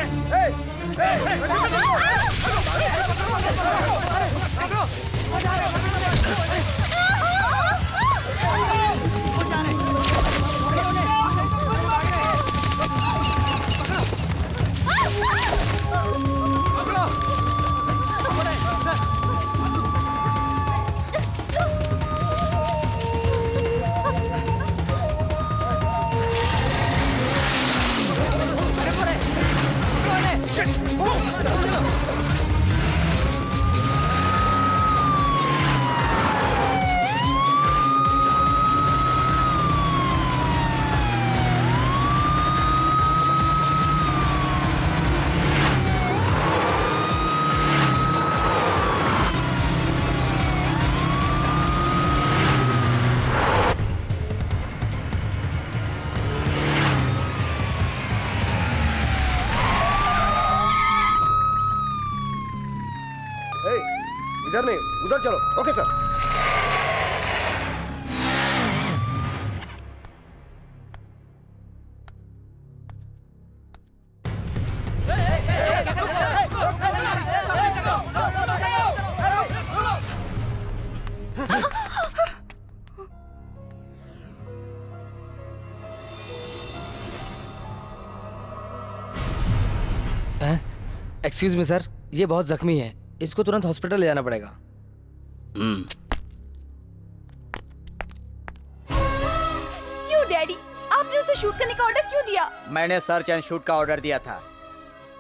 इधर नहीं, उधर चलो। Okay sir. Excuse me sir, ये बहुत जख्मी है, इसको तुरंत हॉस्पिटल ले जाना पड़ेगा। क्यों डैडी, आपने उसे शूट करने का ऑर्डर क्यों दिया? मैंने सर्च एंड शूट का ऑर्डर दिया था।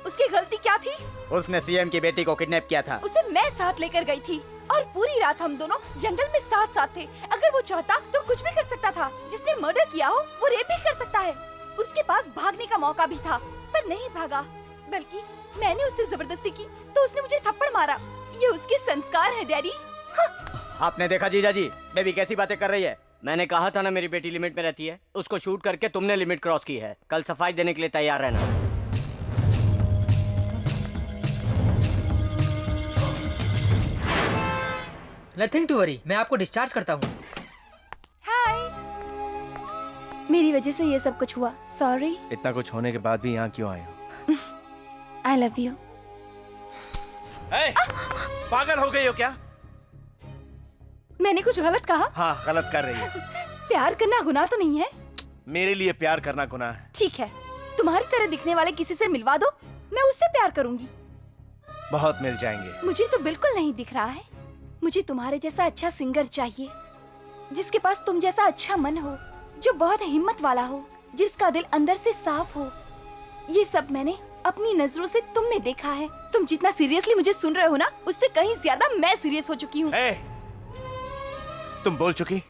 उसकी गलती क्या थी? उसने सीएम की बेटी को किडनैप किया था। उसे मैं साथ लेकर गई थी और पूरी रात हम दोनों जंगल में साथ साथ थे। अगर वो चाहता तो कुछ भी कर सकता था। जिसने मर्डर किया हो वो रेप भी कर सकता है। उसके पास भागने का मौका भी था पर नहीं भागा, बल्कि मैंने उससे जबरदस्ती की तो उसने मुझे थप्पड़ मारा। ये उसके संस्कार है डैडी। आपने देखा जीजा जी, बेबी कैसी बातें कर रही है। मैंने कहा था ना मेरी बेटी लिमिट में रहती है। उसको शूट करके तुमने लिमिट क्रॉस की है। कल सफाई देने के लिए तैयार रहना। नथिंग टू वरी, मैं आपको डिस्चार्ज करता हूँ। हाय। मेरी वजह से ये सब कुछ हुआ, सॉरी। इतना कुछ होने के बाद भी यहाँ क्यों आए हो? I love you. पागल हो गई हो क्या? मैंने कुछ गलत कहा? हाँ, गलत कर रही है। प्यार करना गुनाह तो नहीं है? मेरे लिए प्यार करना गुनाह है। ठीक है, तुम्हारी तरह दिखने वाले किसी से मिलवा दो, मैं उससे प्यार करूंगी। बहुत मिल जाएंगे। मुझे तो बिल्कुल नहीं दिख रहा है। मुझे तुम्हारे जैसा अच्छा सिंगर चाहिए, जिसके पास तुम जैसा अच्छा मन हो, जो बहुत हिम्मत वाला हो, जिसका दिल अंदर से साफ हो। ये सब मैंने अपनी नजरों से तुमने देखा है। तुम जितना सीरियसली मुझे सुन रहे हो ना, उससे कहीं ज्यादा मैं सीरियस हो चुकी हूँ। तुम बोल चुकी,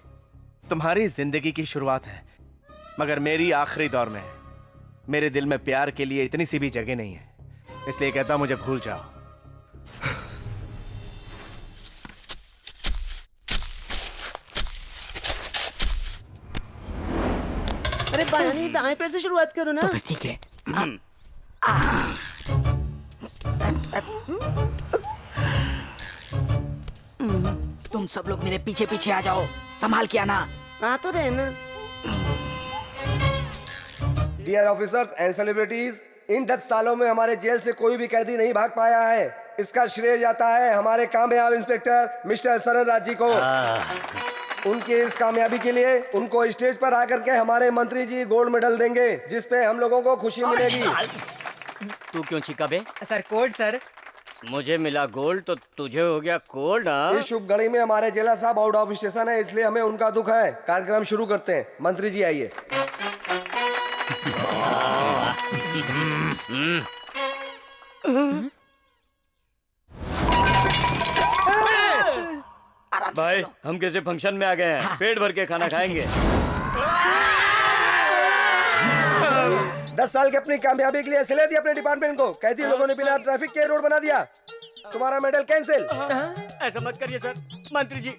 तुम्हारी जिंदगी की शुरुआत है, मगर मेरी आखिरी दौर में है। मेरे दिल में प्यार के लिए इतनी सी भी जगह नहीं है, इसलिए कहता मुझे भूल जाओ। अरे बायानी दाएं पैर से शुरुआत करो ना। तो ठीक है। तुम सब लोग मेरे पीछे पीछे आ जाओ, संभाल के आना। आ तो रहे ना। डियर ऑफिसर्स एंड सेलिब्रिटीज, इन 10 सालों में हमारे जेल से कोई भी कैदी नहीं भाग पाया है। इसका श्रेय जाता है हमारे कामयाब इंस्पेक्टर मिस्टर सरन राज जी को। उनकी इस कामयाबी के लिए उनको स्टेज पर आकर के हमारे मंत्री जी गोल्ड मेडल देंगे, जिसपे हम लोगों को खुशी मिलेगी। तू क्यों चीखा बे? Sir cold sir. मुझे मिला गोल्ड तो तुझे हो गया कोल्ड। इस शुभ घड़ी में हमारे जेला साहब आउट ऑफ स्टेशन है, इसलिए हमें उनका दुख है। कार्यक्रम शुरू करते हैं। मंत्री जी आइए। भाई हम किसी फंक्शन में आ गए हैं। पेट भर के खाना खाएंगे। 10 साल की अपनी कामयाबी के लिए सिले दी अपने डिपार्टमेंट को। कैदी लोगों ने बिना ट्रैफिक के रोड बना दिया। तुम्हारा मेडल कैंसिल। ऐसा मत करिए सर। मंत्री जी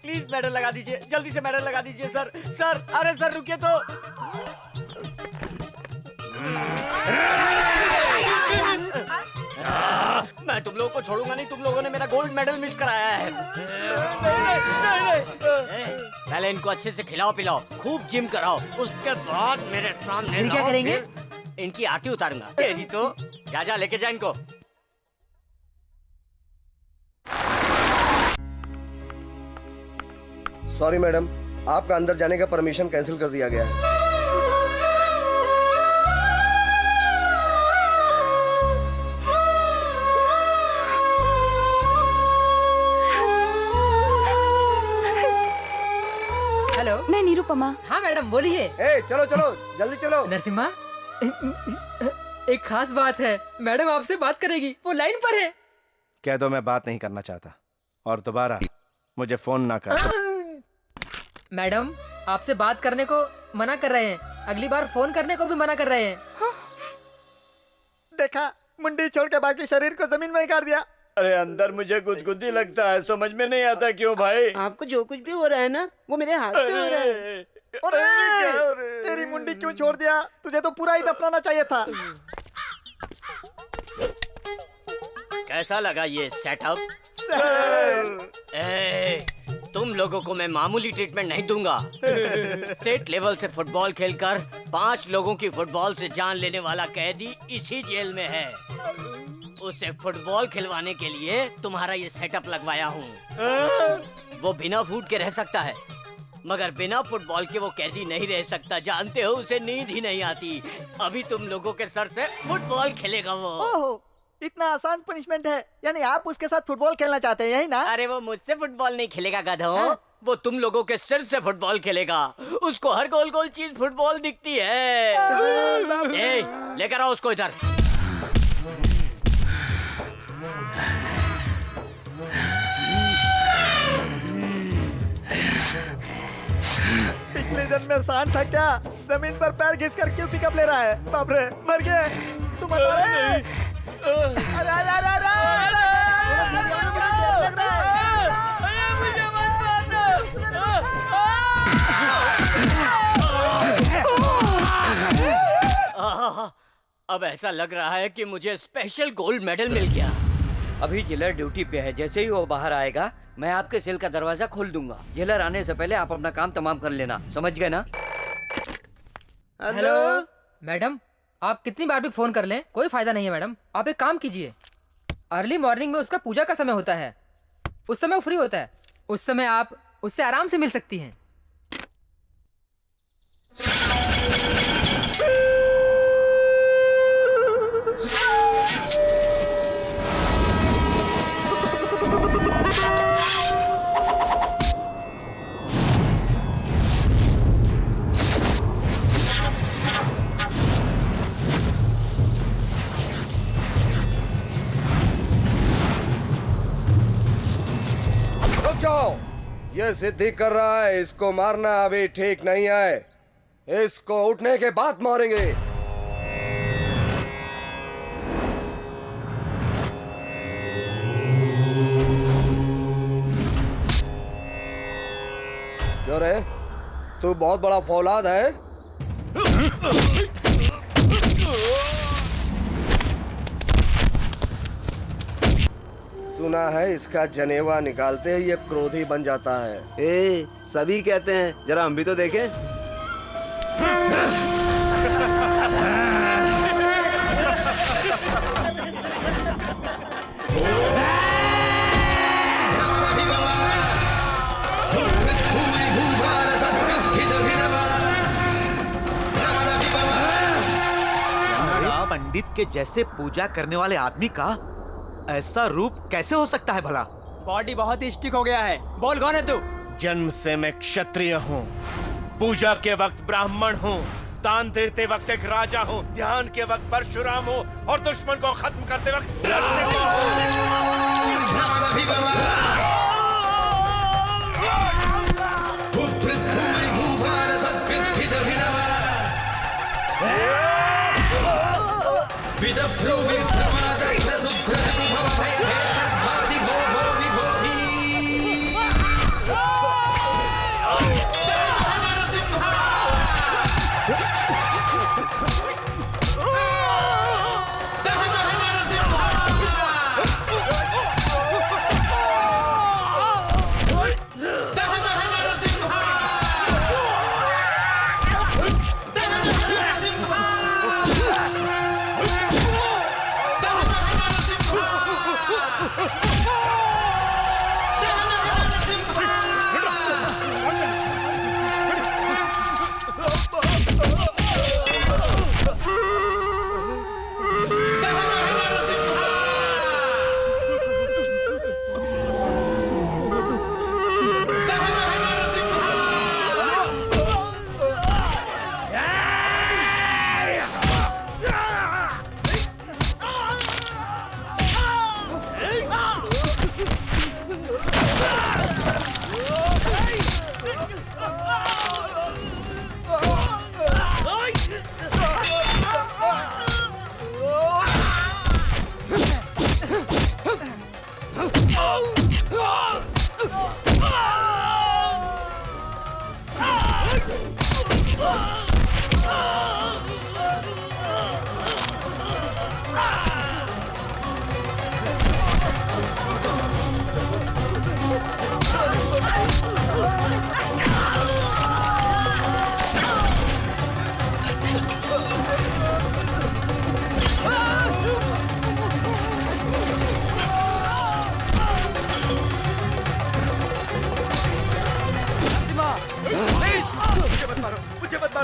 प्लीज मेडल लगा दीजिए, जल्दी से मेडल लगा दीजिए सर। सर अरे सर रुकिए तो। मैं तुम लोगों को छोड़ूंगा नहीं। तुम लोगों ने मेरा गोल्ड मेडल मिस कराया है। पहले इनको अच्छे से खिलाओ पिलाओ, खूब जिम कराओ, उसके बाद मेरे सामने फिर क्या लाओ, करेंगे? फिर इनकी आरती उतारूंगा। तेरी तो जा लेके जा इनको। सॉरी मैडम, आपका अंदर जाने का परमिशन कैंसिल कर दिया गया है। हेलो, मैं निरुपमा। हाँ मैडम बोलिए। ए, चलो चलो जल्दी चलो। नरसिम्हा, एक खास बात है, मैडम आपसे बात करेगी, वो लाइन पर है। कह दो मैं बात नहीं करना चाहता और दोबारा मुझे फोन ना कर। मैडम आपसे बात करने को मना कर रहे हैं, अगली बार फोन करने को भी मना कर रहे हैं। देखा, मुंडी छोड़ के बाकी शरीर को जमीन में गाड़ दिया। अरे अंदर मुझे गुदगुदी लगता है, समझ में नहीं आता क्यों भाई। आपको जो कुछ भी हो रहा है ना, वो मेरे हाथ से हो रहा है। अरे तेरी मुंडी क्यों छोड़ दिया? तुझे तो पूरा ही दफनाना चाहिए था। कैसा लगा ये सेटअप? तुम लोगों को मैं मामूली ट्रीटमेंट नहीं दूंगा। स्टेट लेवल से फुटबॉल खेलकर 5 लोगों की फुटबॉल से जान लेने वाला कैदी इसी जेल में है। उसे फुटबॉल खिलवाने के लिए तुम्हारा ये सेटअप लगवाया हूँ। वो बिना फूड के रह सकता है, मगर बिना फुटबॉल के वो कैदी नहीं रह सकता। जानते हो, उसे नींद ही नहीं आती। अभी तुम लोगों के सर से फुटबॉल खेलेगा वो। ओहो, इतना आसान पनिशमेंट है, यानी आप उसके साथ फुटबॉल खेलना चाहते हैं, यही ना? अरे वो मुझसे फुटबॉल नहीं खेलेगा गधों, वो तुम लोगों के सिर से फुटबॉल खेलेगा। उसको हर गोल गोल चीज फुटबॉल दिखती है। लेकर आओ उसको इधर। पिछले जन्म में सांड था क्या? जमीन पर पैर घिस कर क्यों पिकअप ले रहा है? बाप रे, मर गए तुम। अरे अब ऐसा लग रहा है कि मुझे स्पेशल गोल्ड मेडल मिल गया। अभी जेलर ड्यूटी पे है, जैसे ही वो बाहर आएगा मैं आपके सेल का दरवाजा खोल दूंगा। जेलर आने से पहले आप अपना काम तमाम कर लेना, समझ गए ना? हेलो मैडम, आप कितनी बार भी फोन कर लें कोई फायदा नहीं है मैडम। आप एक काम कीजिए, अर्ली मॉर्निंग में उसका पूजा का समय होता है, उस समय वो फ्री होता है, उस समय आप उससे आराम से मिल सकती हैं। ये जिद्दी कर रहा है, इसको मारना अभी ठीक नहीं है। इसको उठने के बाद मारेंगे। क्यों रे, तू बहुत बड़ा फौलाद है? सुना है इसका जनेवा निकालते ही ये क्रोधी बन जाता है। ए, सभी कहते हैं, जरा हम भी तो देखें। पंडित के जैसे पूजा करने वाले आदमी का ऐसा रूप कैसे हो सकता है भला? बॉडी बहुत ही स्टिक हो गया है। बोल कौन है तू? जन्म से मैं क्षत्रिय हूँ, पूजा के वक्त ब्राह्मण हूँ, दान देते वक्त एक राजा हूँ, ध्यान के वक्त परशुराम हूँ और दुश्मन को खत्म करते वक्त नरसिम्हा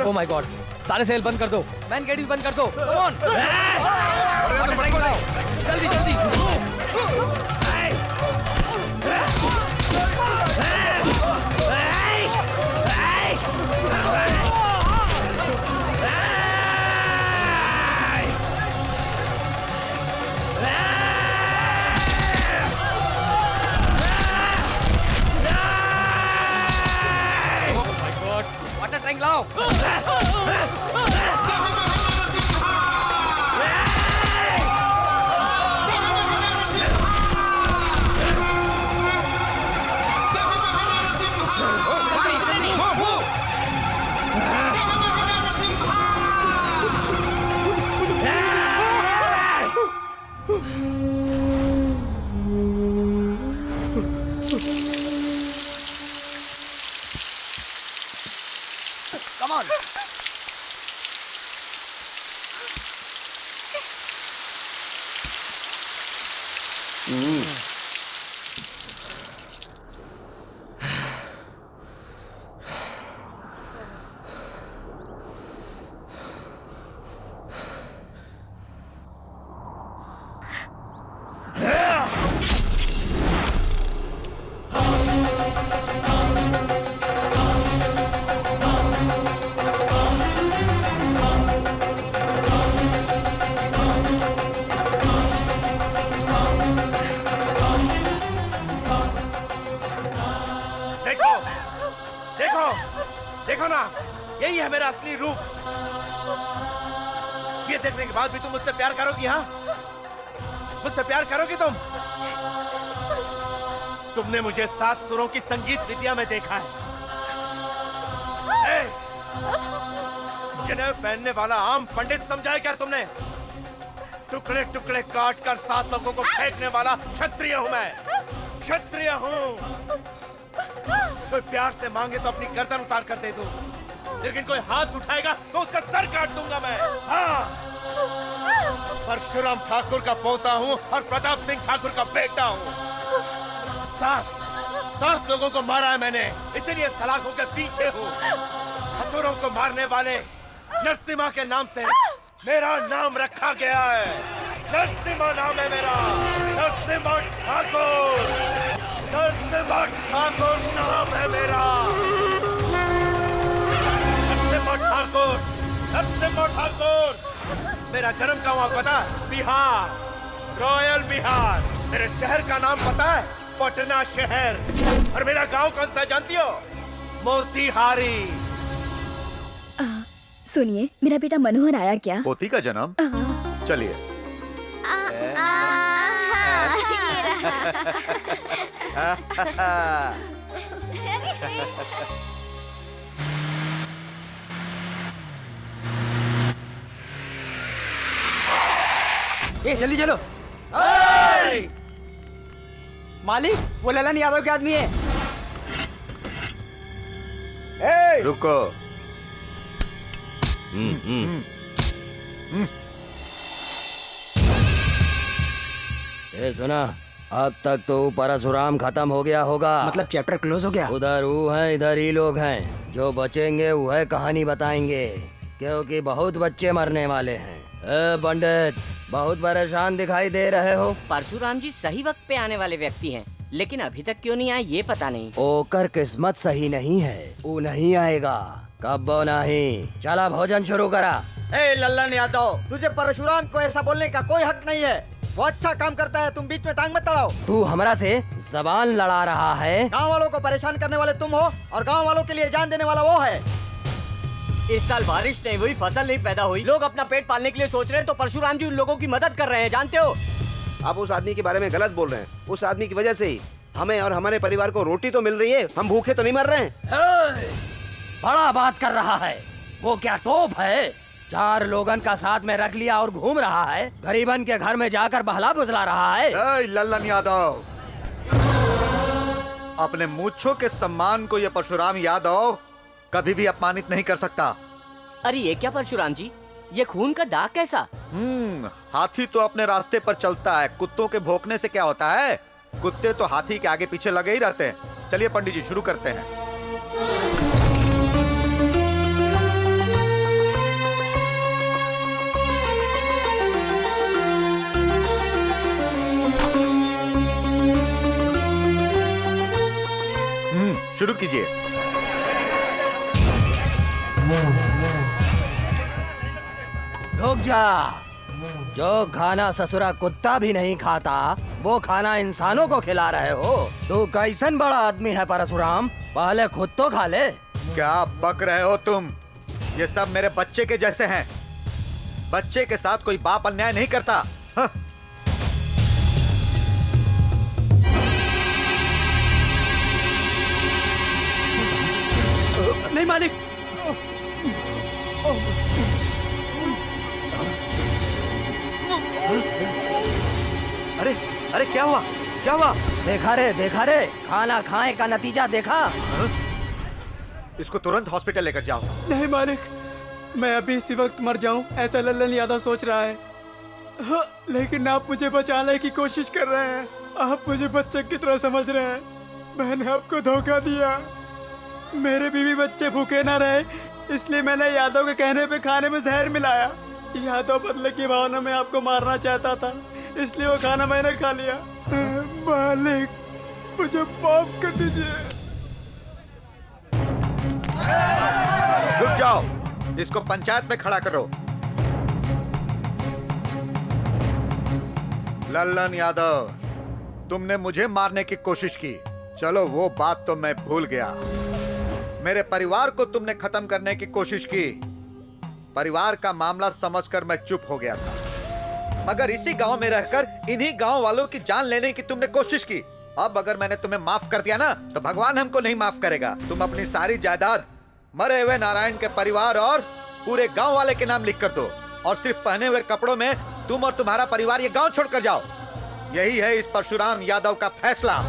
ओह माय गॉड, सारे सेल बंद कर दो, मैन गेट भी बंद कर दो। कम ऑन, जल्दी जल्दी। वाटर टैंक लाओ। Come on. देखो ना, यही है मेरा असली रूप। ये देखने के बाद भी तुम मुझसे प्यार करोगी? हाँ, मुझसे प्यार करोगी तुम? तुमने मुझे 7 सुरों की संगीत विद्या में देखा है। जनेऊ पहनने वाला आम पंडित समझा है क्या तुमने? टुकड़े टुकड़े काट कर 7 लोगों को फेंकने वाला क्षत्रिय हूं मैं, क्षत्रिय हूं। कोई प्यार से मांगे तो अपनी गर्दन उतार कर दे दूं, लेकिन कोई हाथ उठाएगा तो उसका सर काट दूंगा मैं। हाँ, परशुराम ठाकुर का पोता हूँ और प्रताप सिंह ठाकुर का बेटा हूँ। 7 लोगों को मारा है मैंने, इसीलिए सलाखों के पीछे हूँ। असुरों को मारने वाले नरसिम्हा के नाम से मेरा नाम रखा गया है। नरसिम्हा नाम है मेरा, नरसिम्हा ठाकुर, नरसिम्हा ठाकुर नाम है मेरा। नरसिम्हा ठाकुर, नरसिम्हा ठाकुर। मेरा जन्म का वहाँ पता है? बिहार, रॉयल बिहार। मेरे शहर का नाम पता है? पटना शहर। और मेरा गांव कौन सा जानती हो? मोतिहारी। सुनिए, मेरा बेटा मनोहर आया क्या? पोती का जन्म? चलिए। ए जल्दी चलो। मालिक, वो ललन यादव के आदमी है। रुको। ए सुना, अब तक तो परशुराम खत्म हो गया होगा। मतलब चैप्टर क्लोज हो गया। उधर वो हैं, इधर ही लोग हैं। जो बचेंगे वह कहानी बताएंगे, क्योंकि बहुत बच्चे मरने वाले हैं। पंडित, बहुत परेशान दिखाई दे रहे हो। परशुराम जी सही वक्त पे आने वाले व्यक्ति हैं, लेकिन अभी तक क्यों नहीं आए ये पता नहीं। ओकर किस्मत सही नहीं है, वो नहीं आएगा। कब्बो नहीं। चला भोजन शुरू करा। ए लल्लन यादव, तुझे परशुराम को ऐसा बोलने का कोई हक नहीं है। वो अच्छा काम करता है, तुम बीच में टांग मत अड़ाओ। तू हमरा से जबान लड़ा रहा है। गांव वालों को परेशान करने वाले तुम हो और गांव वालों के लिए जान देने वाला वो है। इस साल बारिश नहीं हुई, फसल नहीं पैदा हुई, लोग अपना पेट पालने के लिए सोच रहे हैं, तो परशुराम जी उन लोगों की मदद कर रहे हैं, जानते हो। आप उस आदमी के बारे में गलत बोल रहे हैं। उस आदमी की वजह से ही हमें और हमारे परिवार को रोटी तो मिल रही है, हम भूखे तो नहीं मर रहे हैं। बड़ा बात कर रहा है। वो क्या तोप है? 4 लोगन का साथ में रख लिया और घूम रहा है। गरीबन के घर में जाकर बहला बुझला रहा है। लल्लन यादव, अपने मूछों के सम्मान को ये परशुराम यादव कभी भी अपमानित नहीं कर सकता। अरे ये क्या परशुराम जी, ये खून का दाग कैसा? हाथी तो अपने रास्ते पर चलता है, कुत्तों के भौंकने से क्या होता है? कुत्ते तो हाथी के आगे पीछे लगे ही रहते हैं। चलिए पंडित जी शुरू करते हैं। शुरू कीजिए। रुक जा। जो खाना ससुरा कुत्ता भी नहीं खाता, वो खाना इंसानों को खिला रहे हो। तू कैसन बड़ा आदमी है परशुराम, पहले खुद तो खा ले। क्या बक रहे हो तुम? ये सब मेरे बच्चे के जैसे हैं। बच्चे के साथ कोई बाप अन्याय नहीं करता। हाँ। नहीं मालिक। अरे अरे क्या हुआ, क्या हुआ? देखा रे, खाना खाए का नतीजा देखा। इसको तुरंत हॉस्पिटल लेकर जाओ। नहीं मालिक, मैं अभी इसी वक्त मर जाऊं ऐसा लल्लन यादव सोच रहा है। हाँ, लेकिन आप मुझे बचाने की कोशिश कर रहे हैं। आप मुझे बच्चे की तरह समझ रहे हैं। मैंने आपको धोखा दिया। मेरे बीवी बच्चे भूखे ना रहे, इसलिए मैंने यादव के कहने पे खाने में जहर मिलाया। यादव बदले की भावना में आपको मारना चाहता था, इसलिए वो खाना मैंने खा लिया। मालिक, मुझे माफ कर दीजिए। रुक जाओ, इसको पंचायत में खड़ा करो। लल्लन यादव, तुमने मुझे मारने की कोशिश की। चलो वो बात तो मैं भूल गया। मेरे परिवार को तुमने खत्म करने की कोशिश की। परिवार का मामला समझकर मैं चुप हो गया था, मगर इसी गांव में रहकर इन्हीं गांव वालों की जान लेने की तुमने कोशिश की। अब अगर मैंने तुम्हें माफ कर दिया ना, तो भगवान हमको नहीं माफ करेगा। तुम अपनी सारी जायदाद मरे हुए नारायण के परिवार और पूरे गांव वाले के नाम लिख कर दो, और सिर्फ पहने हुए कपड़ों में तुम और तुम्हारा परिवार ये गांव छोड़कर जाओ। यही है इस परशुराम यादव का फैसला।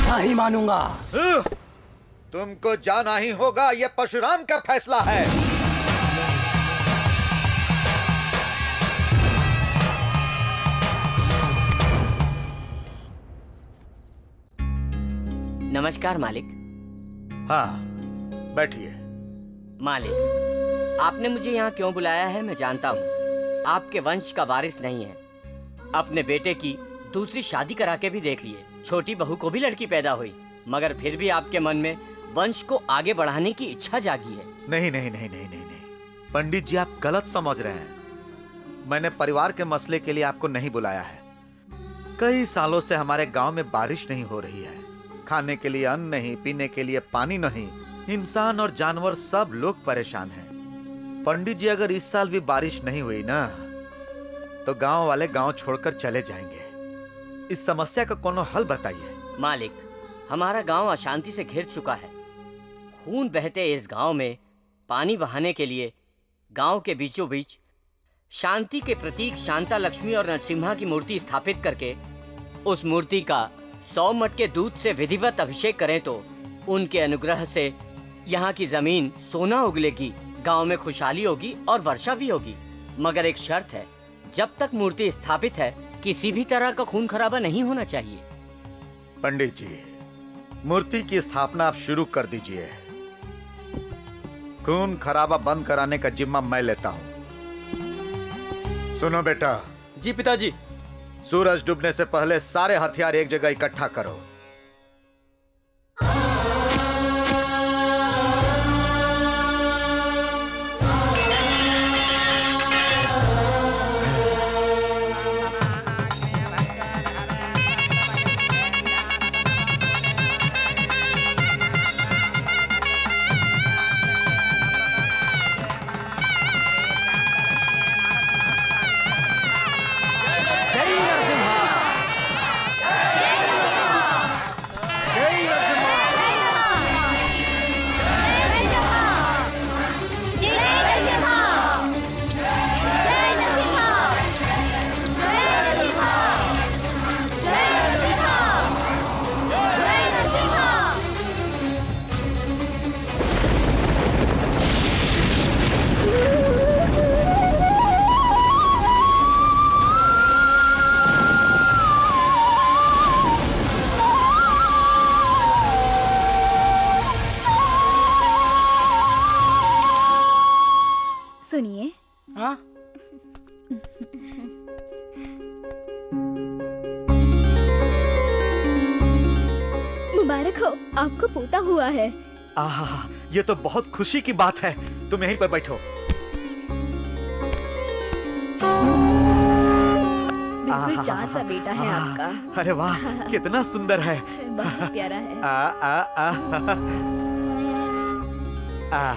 नहीं मानूंगा। तुमको जाना ही होगा, ये परशुराम का फैसला है। नमस्कार मालिक। हाँ, बैठिए। मालिक, आपने मुझे यहाँ क्यों बुलाया है मैं जानता हूँ। आपके वंश का वारिस नहीं है। अपने बेटे की दूसरी शादी करा के भी देख लिए, छोटी बहू को भी लड़की पैदा हुई, मगर फिर भी आपके मन में वंश को आगे बढ़ाने की इच्छा जागी है। नहीं नहीं नहीं नहीं नहीं नहीं, पंडित जी आप गलत समझ रहे हैं। मैंने परिवार के मसले के लिए आपको नहीं बुलाया है। कई सालों से हमारे गांव में बारिश नहीं हो रही है। खाने के लिए अन्न नहीं, पीने के लिए पानी नहीं। इंसान और जानवर सब लोग परेशान हैं। पंडित जी, अगर इस साल भी बारिश नहीं हुई ना, तो गांव वाले गांव छोड़कर चले जाएंगे। इस समस्या का कोनो हल बताइए। मालिक, हमारा गांव अशांति से घिर चुका है। खून बहते इस गांव में पानी बहाने के लिए गांव के बीचों बीच शांति के प्रतीक शांता लक्ष्मी और नरसिम्हा की मूर्ति स्थापित करके उस मूर्ति का 100 मटके दूध से विधिवत अभिषेक करें तो उनके अनुग्रह से यहाँ की जमीन सोना उगलेगी, गांव में खुशहाली होगी और वर्षा भी होगी। मगर एक शर्त है, जब तक मूर्ति स्थापित है किसी भी तरह का खून खराबा नहीं होना चाहिए। पंडित जी, मूर्ति की स्थापना आप शुरू कर दीजिए। खून खराबा बंद कराने का जिम्मा मैं लेता हूँ। सुनो बेटा। जी पिताजी। सूरज डूबने से पहले सारे हथियार एक जगह इकट्ठा करो। सुनिए। हाँ? मुबारक हो, आपको पोता हुआ है। आहा, ये तो बहुत खुशी की बात है। तुम यहीं पर बैठो। बिल्कुल चाँद सा बेटा है आपका। अरे वाह, कितना सुंदर है। बहुत प्यारा है। आ आ आ आ।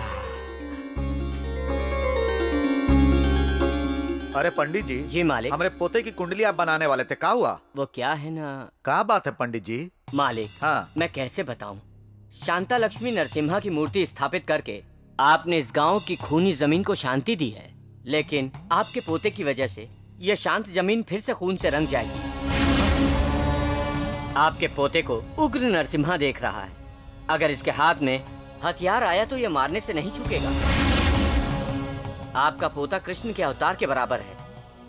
अरे पंडित जी। जी मालिक। हमारे पोते की कुंडली आप बनाने वाले थे, क्या हुआ? वो क्या है ना। क्या बात है पंडित जी? मालिक, हाँ। मैं कैसे बताऊं? शांता लक्ष्मी नरसिम्हा की मूर्ति स्थापित करके आपने इस गांव की खूनी जमीन को शांति दी है, लेकिन आपके पोते की वजह से यह शांत जमीन फिर से खून से रंग जाएगी। आपके पोते को उग्र नरसिम्हा देख रहा है। अगर इसके हाथ में हथियार आया तो यह मारने से नहीं चूकेगा। आपका पोता कृष्ण के अवतार के बराबर है।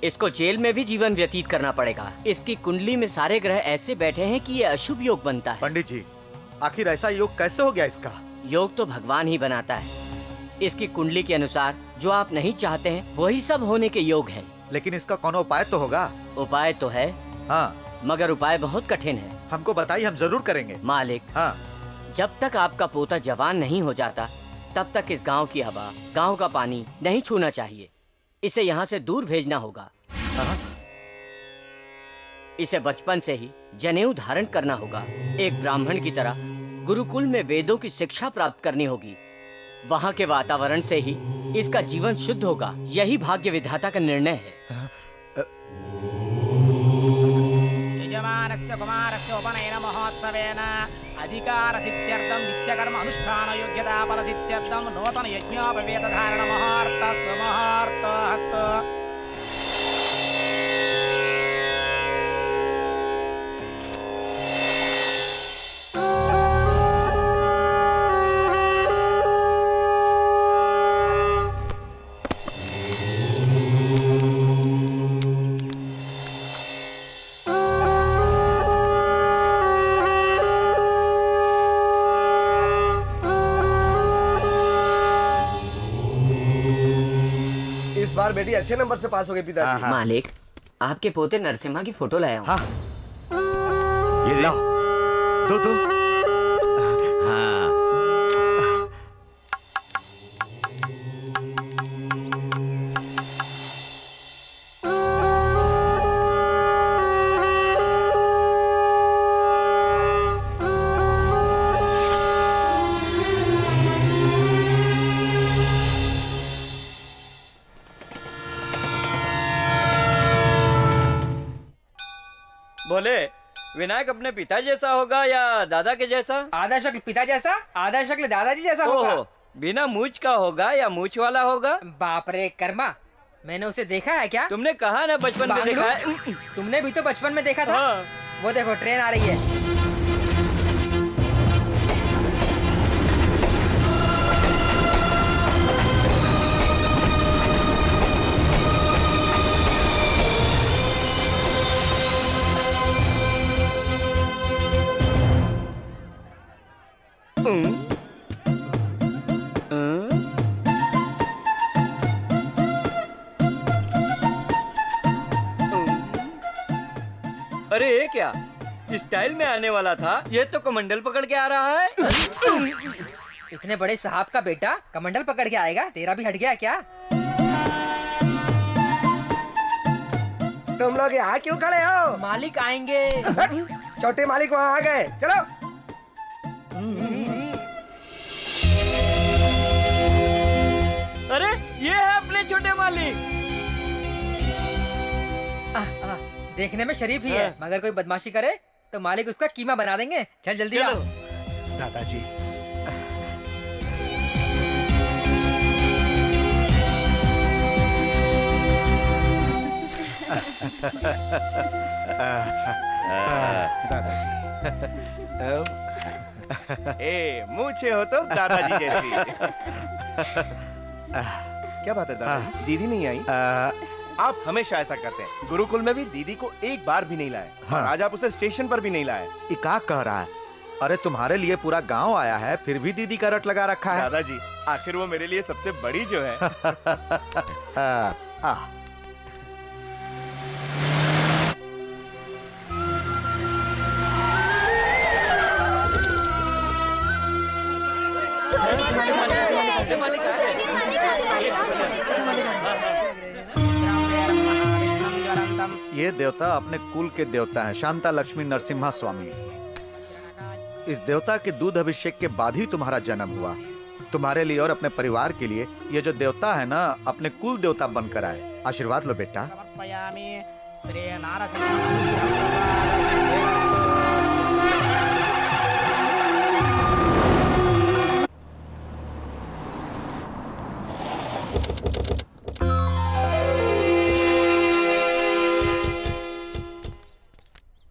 इसको जेल में भी जीवन व्यतीत करना पड़ेगा। इसकी कुंडली में सारे ग्रह ऐसे बैठे हैं कि यह अशुभ योग बनता है। पंडित जी, आखिर ऐसा योग कैसे हो गया इसका? योग तो भगवान ही बनाता है। इसकी कुंडली के अनुसार जो आप नहीं चाहते हैं वही सब होने के योग है। लेकिन इसका कौन उपाय तो होगा? उपाय तो है, हाँ, मगर उपाय बहुत कठिन है। हमको बताइए, हम जरूर करेंगे। मालिक, हाँ। जब तक आपका पोता जवान नहीं हो जाता तब तक इस गांव की हवा, गांव का पानी नहीं छूना चाहिए। इसे यहाँ से दूर भेजना होगा। इसे बचपन से ही जनेऊ धारण करना होगा। एक ब्राह्मण की तरह गुरुकुल में वेदों की शिक्षा प्राप्त करनी होगी। वहाँ के वातावरण से ही इसका जीवन शुद्ध होगा। यही भाग्य विधाता का निर्णय है। यजमानस्य कुमारस्य उपनयन महोत्सवेन अधिकारसिद्ध्यर्थं नित्यकर्म अनुष्ठान योग्यता फलसिद्ध्यर्थं नूतन यज्ञोपवेत धारण मुहूर्तः सुमुहूर्तः। इस बार बेटी अच्छे नंबर से पास हो गई पिताजी। मालिक, आपके पोते नरसिम्हा की फोटो लाया हूँ। हाँ। ये लाओ, दो। हाँ। बोले विनायक अपने पिता जैसा होगा या दादा के जैसा? आधा शक्ल पिता जैसा, आधा शक्ल दादाजी जैसा होगा। बिना मूछ का होगा या मूछ वाला होगा? बाप रे कर्मा, मैंने उसे देखा है क्या? तुमने कहा ना बचपन में देखा है। तुमने भी तो बचपन में देखा था। हाँ। वो देखो ट्रेन आ रही है। ये क्या स्टाइल में आने वाला था, ये तो कमंडल पकड़ के आ रहा है। इतने बड़े साहब का बेटा कमंडल पकड़ के आएगा? तेरा भी हट गया क्या? तुम लोग यहाँ क्यों खड़े हो? मालिक आएंगे। छोटे मालिक वहाँ आ गए, चलो। अरे ये है अपने छोटे मालिक। देखने में शरीफ ही है, मगर कोई बदमाशी करे तो मालिक उसका कीमा बना देंगे। चल जल्दी आओ। दादाजी ए मूछे हो तो दादाजी जैसी। क्या बात है दादाजी, दीदी नहीं आई? आप हमेशा ऐसा करते हैं। गुरुकुल में भी दीदी को एक बार भी नहीं लाए। और आज आप उसे स्टेशन पर भी नहीं लाए। क्या कह रहा है? अरे तुम्हारे लिए पूरा गांव आया है, फिर भी दीदी का रट लगा रखा है। दादाजी आखिर वो मेरे लिए सबसे बड़ी जो है। ये देवता अपने कुल के देवता हैं, शांता लक्ष्मी नरसिम्हा स्वामी। इस देवता के दूध अभिषेक के बाद ही तुम्हारा जन्म हुआ। तुम्हारे लिए और अपने परिवार के लिए ये जो देवता है ना, अपने कुल देवता बनकर आए। आशीर्वाद लो बेटा।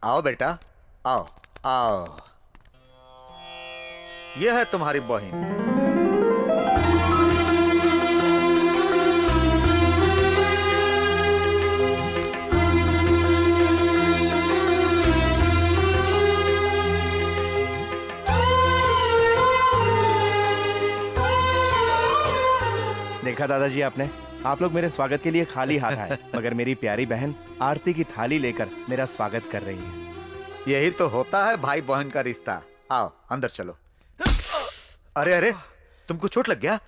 आओ बेटा, आओ आओ। यह है तुम्हारी बहन। देखा दादाजी आपने, आप लोग मेरे स्वागत के लिए खाली हाथ आए, मगर मेरी प्यारी बहन आरती की थाली लेकर मेरा स्वागत कर रही है। यही तो होता है भाई बहन का रिश्ता। आओ अंदर चलो। अरे अरे, तुमको चोट लग गया?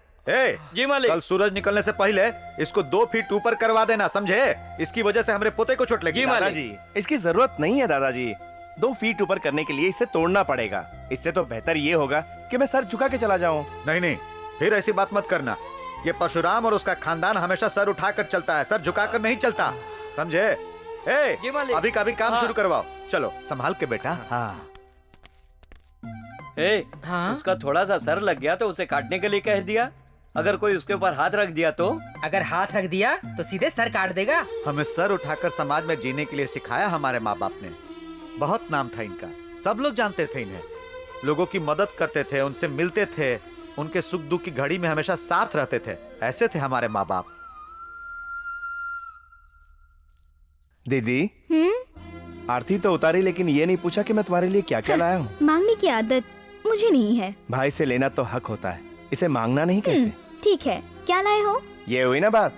जी मालिक। कल सूरज निकलने से पहले इसको 2 फीट ऊपर करवा देना, समझे? इसकी वजह से हमारे पोते को चोट लगी। जी दादाजी, इसकी जरूरत नहीं है दादाजी। 2 फीट ऊपर करने के लिए इसे तोड़ना पड़ेगा। इससे तो बेहतर ये होगा कि मैं सर झुका के चला जाऊं। नहीं नहीं, फिर ऐसी बात मत करना। ये परशुराम और उसका खानदान हमेशा सर उठाकर चलता है, सर झुकाकर नहीं चलता, समझे? अभी का भी काम शुरू करवाओ। चलो संभाल के बेटा। हाँ। उसका थोड़ा सा सर लग गया तो उसे काटने के लिए कह दिया। अगर कोई उसके ऊपर हाथ रख दिया तो? अगर हाथ रख दिया तो सीधे सर काट देगा। हमें सर उठाकर समाज में जीने के लिए सिखाया हमारे माँ बाप ने। बहुत नाम था इनका, सब लोग जानते थे इन्हें। लोगों की मदद करते थे, उनसे मिलते थे, उनके सुख दुख की घड़ी में हमेशा साथ रहते थे। ऐसे थे हमारे माँ बाप। दीदी आरती तो उतारी, लेकिन ये नहीं पूछा कि मैं तुम्हारे लिए क्या क्या लाया हूँ। मांगने की आदत मुझे नहीं है। भाई से लेना तो हक होता है, इसे मांगना नहीं कहते। ठीक है, क्या लाए हो? ये हुई ना बात।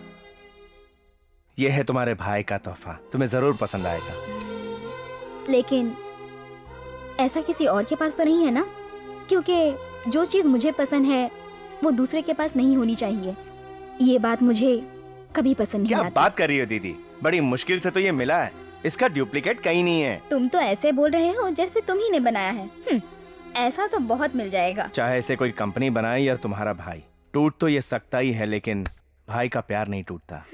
ये है तुम्हारे भाई का तोहफा, तुम्हें जरूर पसंद आएगा। लेकिन ऐसा किसी और के पास तो नहीं है ना? क्योंकि जो चीज मुझे पसंद है वो दूसरे के पास नहीं होनी चाहिए। ये बात मुझे कभी पसंद नहीं क्या आती। बात कर रही हो दीदी? बड़ी मुश्किल से तो ये मिला है, इसका डुप्लीकेट कहीं नहीं है। तुम तो ऐसे बोल रहे हो जैसे तुम ही ने बनाया है। ऐसा तो बहुत मिल जाएगा। चाहे इसे कोई कंपनी बनाए या तुम्हारा भाई, टूट तो ये सकता ही है, लेकिन भाई का प्यार नहीं टूटता।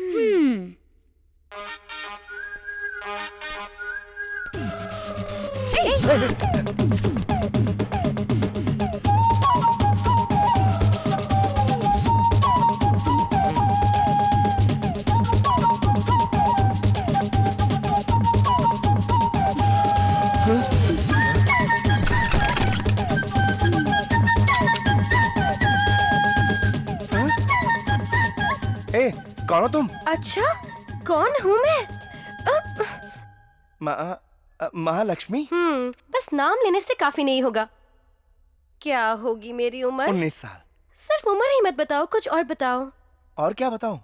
कौन हो तुम? अच्छा, कौन हूँ मैं? महालक्ष्मी। बस नाम लेने से काफी नहीं होगा। क्या होगी मेरी उम्र? 19 साल। सिर्फ उम्र ही मत बताओ, कुछ और बताओ। और क्या बताऊं?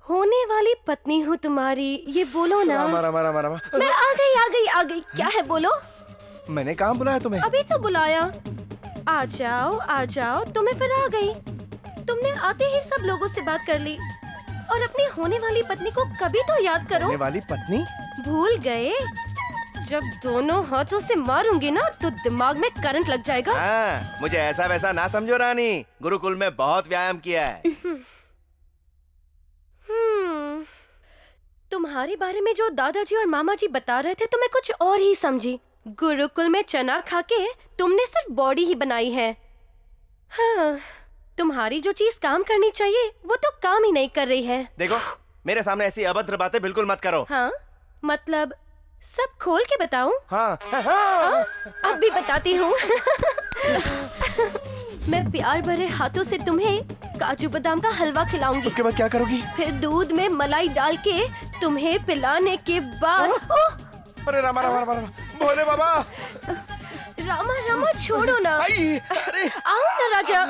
होने वाली पत्नी हूँ तुम्हारी, ये बोलो ना। रामा। मैं आ गई। क्या है बोलो? मैंने कहाँ बुलाया तुम्हें? अभी तो बुलाया। आ जाओ, तो मैं फिर आ गई। तुमने आते ही सब लोगों से बात कर ली और अपनी होने वाली पत्नी को कभी तो याद करो। होने वाली पत्नी? भूल गए? जब दोनों हाथों से मारूंगी ना तो दिमाग में करंट लग जाएगा। हाँ, मुझे ऐसा वैसा ना समझो रानी, गुरुकुल में बहुत व्यायाम किया है। तुम्हारे बारे में जो दादाजी और मामा जी बता रहे थे तो मैं कुछ और ही समझी। गुरुकुल में चना खा के तुमने सिर्फ बॉडी ही बनाई है। हाँ, तुम्हारी जो चीज काम करनी चाहिए वो तो काम ही नहीं कर रही है। देखो, मेरे सामने ऐसी अभद्र बातें बिल्कुल मत करो। हाँ, मतलब सब खोल के बताऊं? हाँ। अब भी बताती हूँ। मैं प्यार भरे हाथों से तुम्हें काजू बादाम का हलवा खिलाऊंगी। उसके बाद क्या करोगी? फिर दूध में मलाई डाल के तुम्हें पिलाने के बाद अरे रामा, भोले बाबा। रामा छोड़ो ना। अरे आओ ना राजा।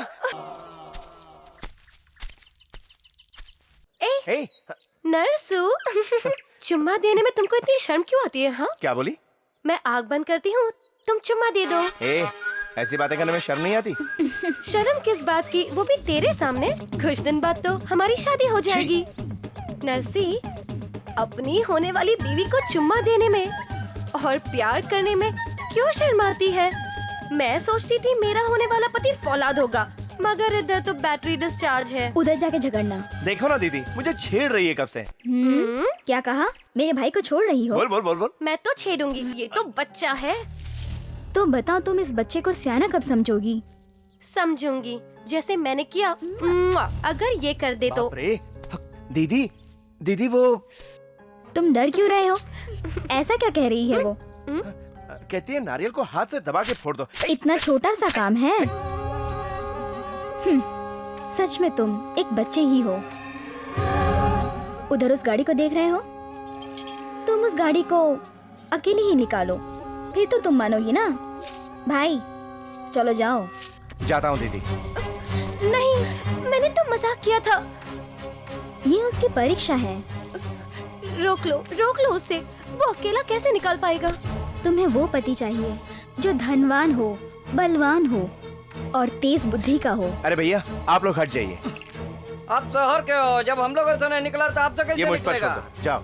ए, नरसू, चुम्मा देने में तुमको इतनी शर्म क्यों आती है? हाँ, क्या बोली? मैं आग बंद करती हूँ, तुम चुम्मा दे दो। ऐसी बातें करने में शर्म नहीं आती? शर्म किस बात की, वो भी तेरे सामने। कुछ दिन बाद तो हमारी शादी हो जाएगी। नरसी, अपनी होने वाली बीवी को चुम्मा देने में और प्यार करने में क्यों शर्माती है? मैं सोचती थी मेरा होने वाला पति फौलाद होगा, मगर इधर तो बैटरी डिस्चार्ज है। उधर जाके झगड़ना। देखो ना दीदी, मुझे छेड़ रही है कब से। क्या कहा? मेरे भाई को छोड़ रही हो? बोल। मैं तो छेड़ूंगी, ये तो बच्चा है। तो बताओ, तुम इस बच्चे को सियाना कब समझोगी? समझूंगी, जैसे मैंने किया। अगर ये कर दे तो। दीदी वो। तुम डर क्यों रहे हो? ऐसा क्या कह रही है वो? कहती है नारियल को हाथ से दबा के फोड़ दो। इतना छोटा सा काम है? सच में तुम एक बच्चे ही हो। उधर उस गाड़ी को देख रहे हो? तुम उस गाड़ी को अकेले ही निकालो, फिर तो तुम मानोगी ना। भाई चलो जाओ। जाता हूँ दीदी। नहीं, मैंने तो मजाक किया था। ये उसकी परीक्षा है। रोक लो उससे, वो अकेला कैसे निकाल पाएगा? तुम्हें वो पति चाहिए जो धनवान हो, बलवान हो और तेज बुद्धि का हो। अरे भैया, आप लोग हट जाइए। आप शहर के हो, जब हम लोगों से नहीं निकला तो आपसे कैसे ये मुझ पर निकलेगा? छोड़ दो, जाओ।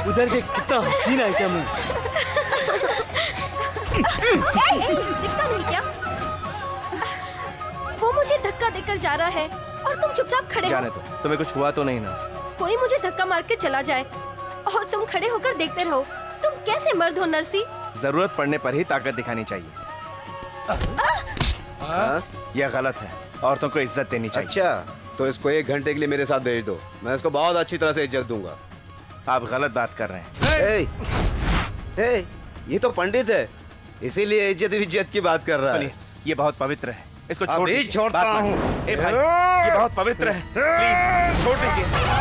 उधर देख, कितना हसीन आइटम है। दिखता नहीं क्या? वो मुझे धक्का देकर जा रहा है और तुम चुपचाप खड़े जाने हो। दो, तुम्हें कुछ हुआ तो नहीं ना? कोई मुझे धक्का मार के चला जाए और तुम खड़े होकर देखते रहो। तुम कैसे मर्द हो नरसी? जरूरत पड़ने पर ही ताकत दिखानी चाहिए। यह गलत है, औरतों को इज्जत देनी चाहिए। अच्छा, तो इसको 1 घंटे के लिए मेरे साथ भेज दो, मैं इसको बहुत अच्छी तरह से इज्जत दूंगा। आप गलत बात कर रहे हैं। ए, ये तो पंडित है, इसीलिए इज्जत की बात कर रहा है। ये बहुत पवित्र है, इसको छोड़ अभी दीजिए। छोड़ता बात हूँ। मानिए। ए भाई, ये बहुत पवित्र है, प्लीज छोड़ दीजिए।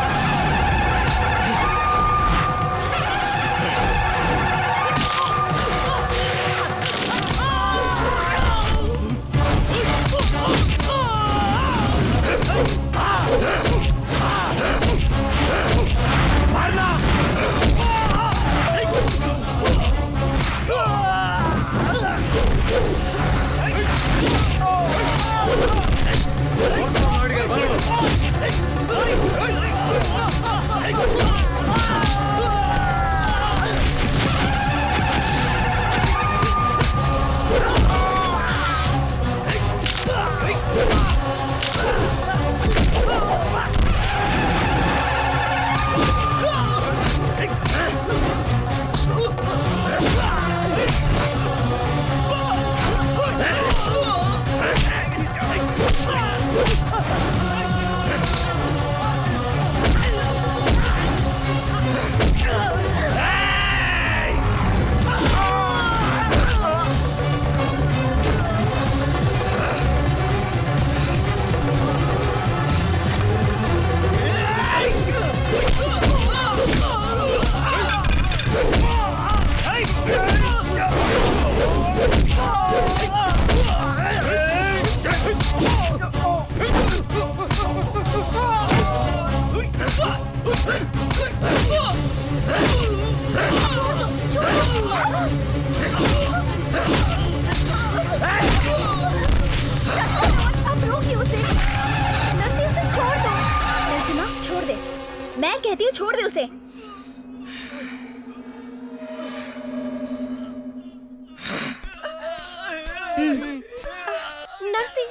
नरसी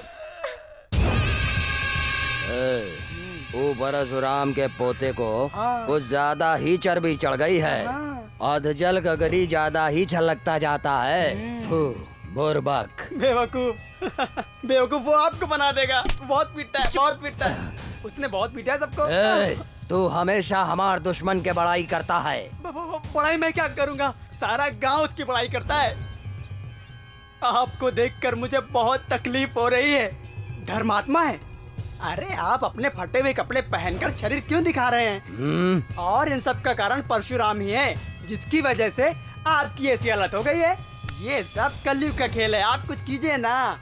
वो परशुराम के पोते को कुछ ज्यादा ही चर्बी चढ़ गई है। अधजल गगरी ज्यादा ही छलकता जाता है। बुर्बक बेवकूफ बेवकूफ वो आपको बना देगा। बहुत पीटता है, बहुत पीटता है। उसने बहुत पीटा है सबको। तू हमेशा हमार दुश्मन के बड़ाई करता है। बड़ाई मैं क्या करूंगा, सारा गांव उसकी बड़ाई करता है। आपको देखकर मुझे बहुत तकलीफ हो रही है। धर्मात्मा है। अरे आप अपने फटे हुए कपड़े पहनकर शरीर क्यों दिखा रहे हैं? और इन सब का कारण परशुराम ही है, जिसकी वजह से आपकी ऐसी हालत हो गई है। ये सब कलयुग का खेल है, आप कुछ कीजिए ना।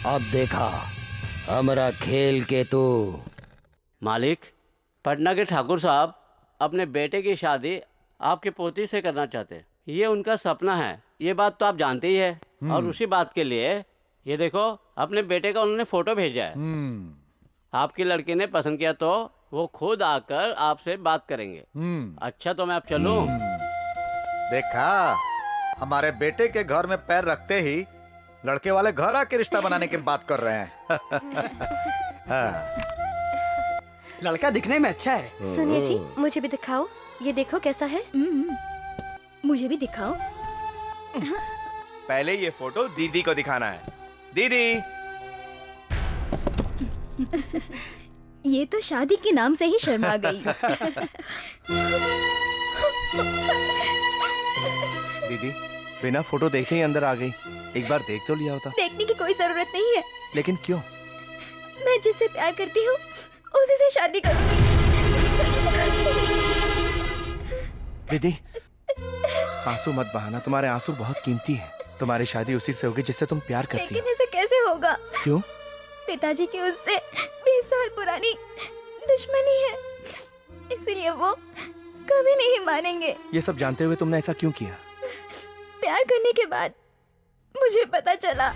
अब देखा हमारा खेल के तू। मालिक, पटना के ठाकुर साहब अपने बेटे की शादी आपके पोती से करना चाहते हैं। ये उनका सपना है, ये बात तो आप जानते ही है। और उसी बात के लिए ये देखो अपने बेटे का उन्होंने फोटो भेजा है। आपकी लड़की ने पसंद किया तो वो खुद आकर आपसे बात करेंगे। अच्छा तो मैं अब चलूं? देखा, हमारे बेटे के घर में पैर रखते ही लड़के वाले घर आके रिश्ता बनाने की बात कर रहे हैं। हाँ। लड़का दिखने में अच्छा है। सुनिए जी, मुझे भी दिखाओ। ये देखो कैसा है। मुझे भी दिखाओ। पहले ये फोटो दीदी को दिखाना है। दीदी, ये तो शादी के नाम से ही शर्मा गई। दीदी बिना फोटो देखे ही अंदर आ गई। एक बार देख तो लिया होता। देखने की कोई जरूरत नहीं है। लेकिन क्यों? मैं जिससे प्यार करती हूँ उसी से शादी करूंगी। दीदी आंसू मत बहाना, तुम्हारे आंसू बहुत कीमती हैं। तुम्हारी शादी उसी से होगी जिससे तुम प्यार करती हो। लेकिन ऐसे कैसे होगा? क्यों? पिताजी की उससे 20 साल पुरानी दुश्मनी है, इसलिए वो कभी नहीं मानेंगे। ये सब जानते हुए तुमने ऐसा क्यों किया? प्यार करने के बाद मुझे पता चला।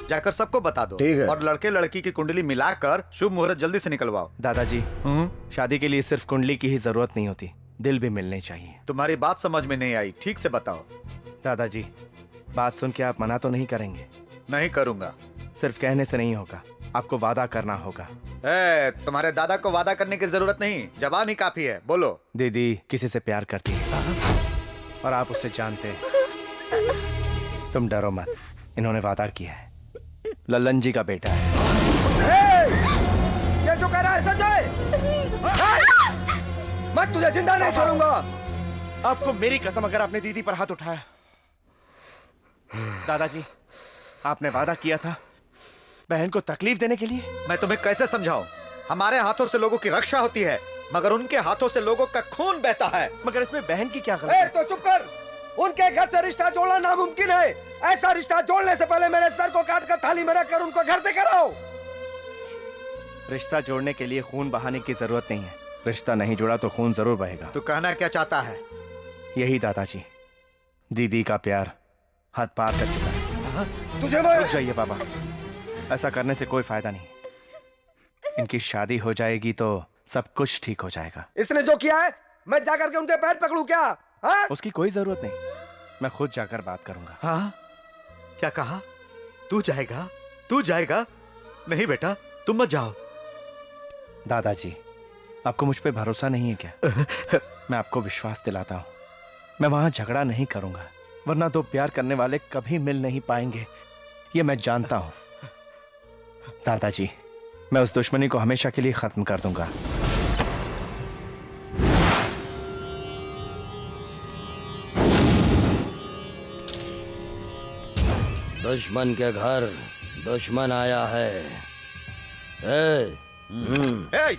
जाकर सबको बता दो। ठीक है। और लड़के लड़की की कुंडली मिलाकर शुभ मुहूर्त जल्दी से निकलवाओ। दादाजी, शादी के लिए सिर्फ कुंडली की ही जरूरत नहीं होती, दिल भी मिलने चाहिए। तुम्हारी बात समझ में नहीं आई, ठीक से बताओ। दादाजी, बात सुन के आप मना तो नहीं करेंगे? नहीं करूंगा। सिर्फ कहने से नहीं होगा, आपको वादा करना होगा। तुम्हारे दादा को वादा करने की जरूरत नहीं, जबान ही काफी है। बोलो। दीदी किसी से प्यार करती है और आप उससे जानते हैं। तुम डरो मत, इन्होंने वादा किया है। लल्लन जी का बेटा है। ये जो कह रहा है सच है। मैं तुझे जिंदा नहीं छोड़ूंगा। आपको मेरी कसम, अगर आपने दीदी पर हाथ उठाया। दादाजी, आपने वादा किया था बहन को तकलीफ देने के लिए। मैं तुम्हें कैसे समझाऊं? हमारे हाथों से लोगों की रक्षा होती है, मगर उनके हाथों से लोगों का खून बहता है। मगर इसमें बहन की क्या गलती है? तो चुप कर। उनके घर से रिश्ता जोड़ना नामुमकिन है। ऐसा रिश्ता जोड़ने से पहले मेरे सर को काटकर थाली में रखकर उनको घर से कराओ। रिश्ता जोड़ने के लिए खून बहाने की जरूरत नहीं है। रिश्ता नहीं जुड़ा तो खून जरूर बहेगा। तू कहना क्या चाहता है? यही दादाजी, दीदी का प्यार हद पार कर चुका है। तुझे रुक जाइए बाबा, ऐसा करने से कोई फायदा नहीं। इनकी शादी हो जाएगी तो सब कुछ ठीक हो जाएगा। इसने जो किया है, मैं जाकर के उनके पैर पकड़ूं क्या? हाँ? उसकी कोई जरूरत नहीं, मैं खुद जाकर बात करूंगा। हाँ? क्या कहा? तू जाएगा? तू जाएगा? नहीं बेटा, तुम मत जाओ। दादाजी, आपको मुझ पे भरोसा नहीं है क्या? मैं आपको विश्वास दिलाता हूँ, मैं वहां झगड़ा नहीं करूंगा, वरना दो प्यार करने वाले कभी मिल नहीं पाएंगे, ये मैं जानता हूं। दादाजी, मैं उस दुश्मनी को हमेशा के लिए खत्म कर दूंगा। दुश्मन के घर दुश्मन आया है।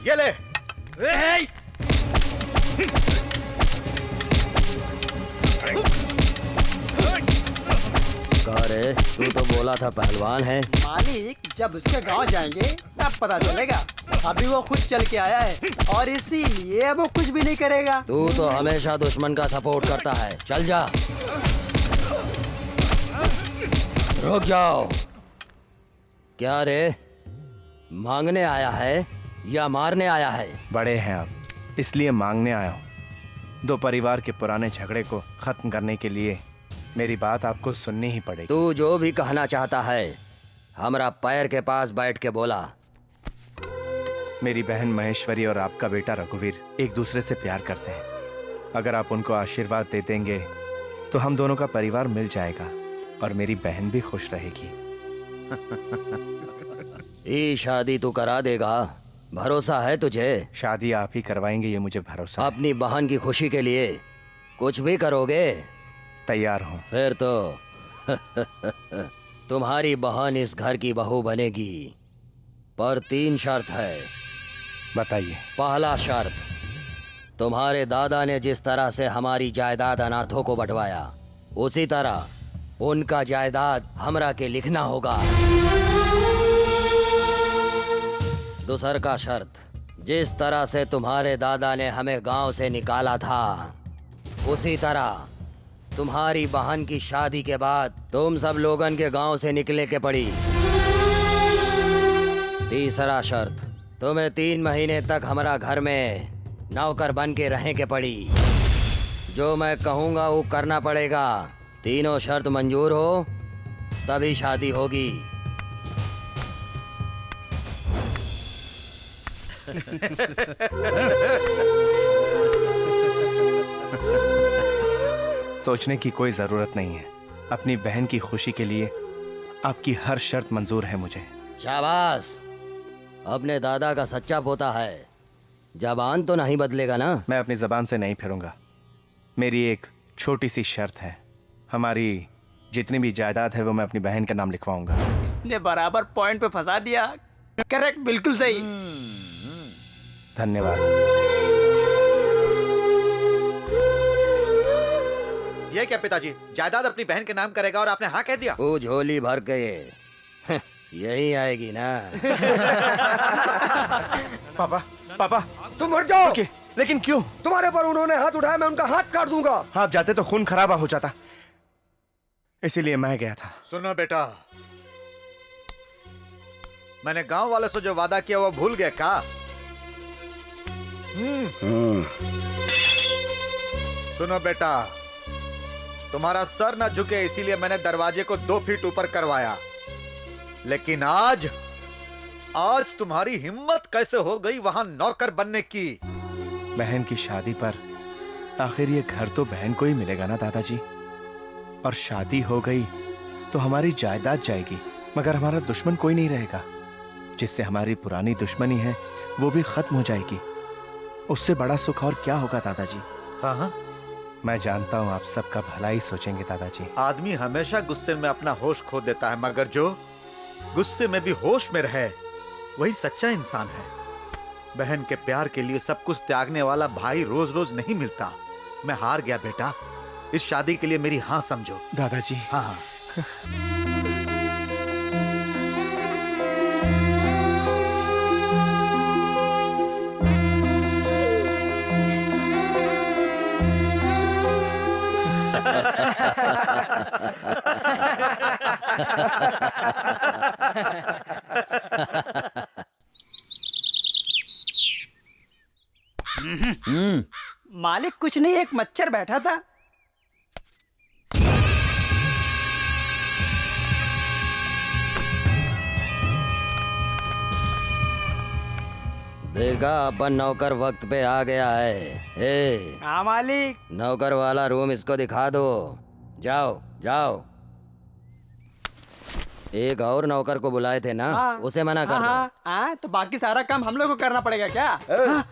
ये ले। कहा रे, तू तो बोला था पहलवान है। मालिक, जब उसके गांव जाएंगे तब पता चलेगा। अभी वो खुद चल के आया है और इसीलिए वो कुछ भी नहीं करेगा। तू तो हमेशा दुश्मन का सपोर्ट करता है। चल जा। रुक जाओ। क्या रे, मांगने आया है या मारने आया है? बड़े हैं आप, इसलिए मांगने आया हूं। दो परिवार के पुराने झगड़े को खत्म करने के लिए मेरी बात आपको सुननी ही पड़ेगी। तू जो भी कहना चाहता है हमरा पैर के पास बैठ के बोला। मेरी बहन महेश्वरी और आपका बेटा रघुवीर एक दूसरे से प्यार करते हैं। अगर आप उनको आशीर्वाद दे देंगे तो हम दोनों का परिवार मिल जाएगा और मेरी बहन भी खुश रहेगी। ये शादी तू करा देगा? भरोसा है तुझे? शादी आप ही करवाएंगे ये मुझे भरोसा है। अपनी बहन की खुशी के लिए कुछ भी करोगे? तैयार हूँ। फिर तो तुम्हारी बहन इस घर की बहू बनेगी, पर 3 शर्त है। बताइए। पहला शर्त, तुम्हारे दादा ने जिस तरह से हमारी जायदाद अनाथों को बंटवाया उसी तरह उनका जायदाद हमरा के लिखना होगा। दूसर का शर्त, जिस तरह से तुम्हारे दादा ने हमें गांव से निकाला था उसी तरह तुम्हारी बहन की शादी के बाद तुम सब लोगन के गांव से निकले के पड़ी। तीसरा शर्त, तुम्हें 3 महीने तक हमारा घर में नौकर बन के रहने के पड़ी। जो मैं कहूँगा वो करना पड़ेगा। तीनों शर्त मंजूर हो तभी शादी होगी। सोचने की कोई जरूरत नहीं है। अपनी बहन की खुशी के लिए आपकी हर शर्त मंजूर है मुझे। शाबाश, अपने दादा का सच्चा पोता है। जबान तो नहीं बदलेगा ना? मैं अपनी जबान से नहीं फिरूंगा। मेरी एक छोटी सी शर्त है, हमारी जितनी भी जायदाद है वो मैं अपनी बहन के नाम लिखवाऊंगा। इसने बराबर पॉइंट पे फंसा दिया। करेक्ट, बिल्कुल सही। धन्यवाद। ये क्या पिताजी, जायदाद अपनी बहन के नाम करेगा और आपने हाँ कह दिया? वो झोली भर के यही आएगी ना। पापा, पापा तुम हट जाओ। लेकिन क्यों? तुम्हारे पर उन्होंने हाथ उठाया, मैं उनका हाथ काट दूंगा। आप जाते तो खून खराबा हो जाता, इसीलिए मैं गया था। सुनो बेटा, मैंने गांव वालों से जो वादा किया वो भूल गए क्या? सुनो बेटा, तुम्हारा सर न झुके इसीलिए मैंने दरवाजे को 2 फीट ऊपर करवाया, लेकिन आज तुम्हारी हिम्मत कैसे हो गई वहां नौकर बनने की? बहन की शादी पर आखिर ये घर तो बहन को ही मिलेगा ना दादाजी, और शादी हो गई तो हमारी जायदाद जाएगी, मगर हमारा दुश्मन कोई नहीं रहेगा। जिससे हमारी पुरानी दुश्मनी है वो भी खत्म हो जाएगी। उससे बड़ा सुख और क्या होगा दादाजी? हाँ, मैं जानता हूँ आप सबका भला ही सोचेंगे दादाजी। आदमी हमेशा गुस्से में अपना होश खो देता है, मगर जो गुस्से में भी होश में रहे वही सच्चा इंसान है। बहन के प्यार के लिए सब कुछ त्यागने वाला भाई रोज रोज नहीं मिलता। मैं हार गया बेटा, इस शादी के लिए मेरी हाँ समझो। दादाजी। हाँ। मालिक कुछ नहीं, एक मच्छर बैठा था। देखा, अपन नौकर वक्त पे आ गया है। हाँ मालिक। नौकर वाला रूम इसको दिखा दो। जाओ जाओ। एक और नौकर को बुलाए थे ना, उसे मना कर दो। तो बाकी सारा काम हम लोग को करना पड़ेगा क्या?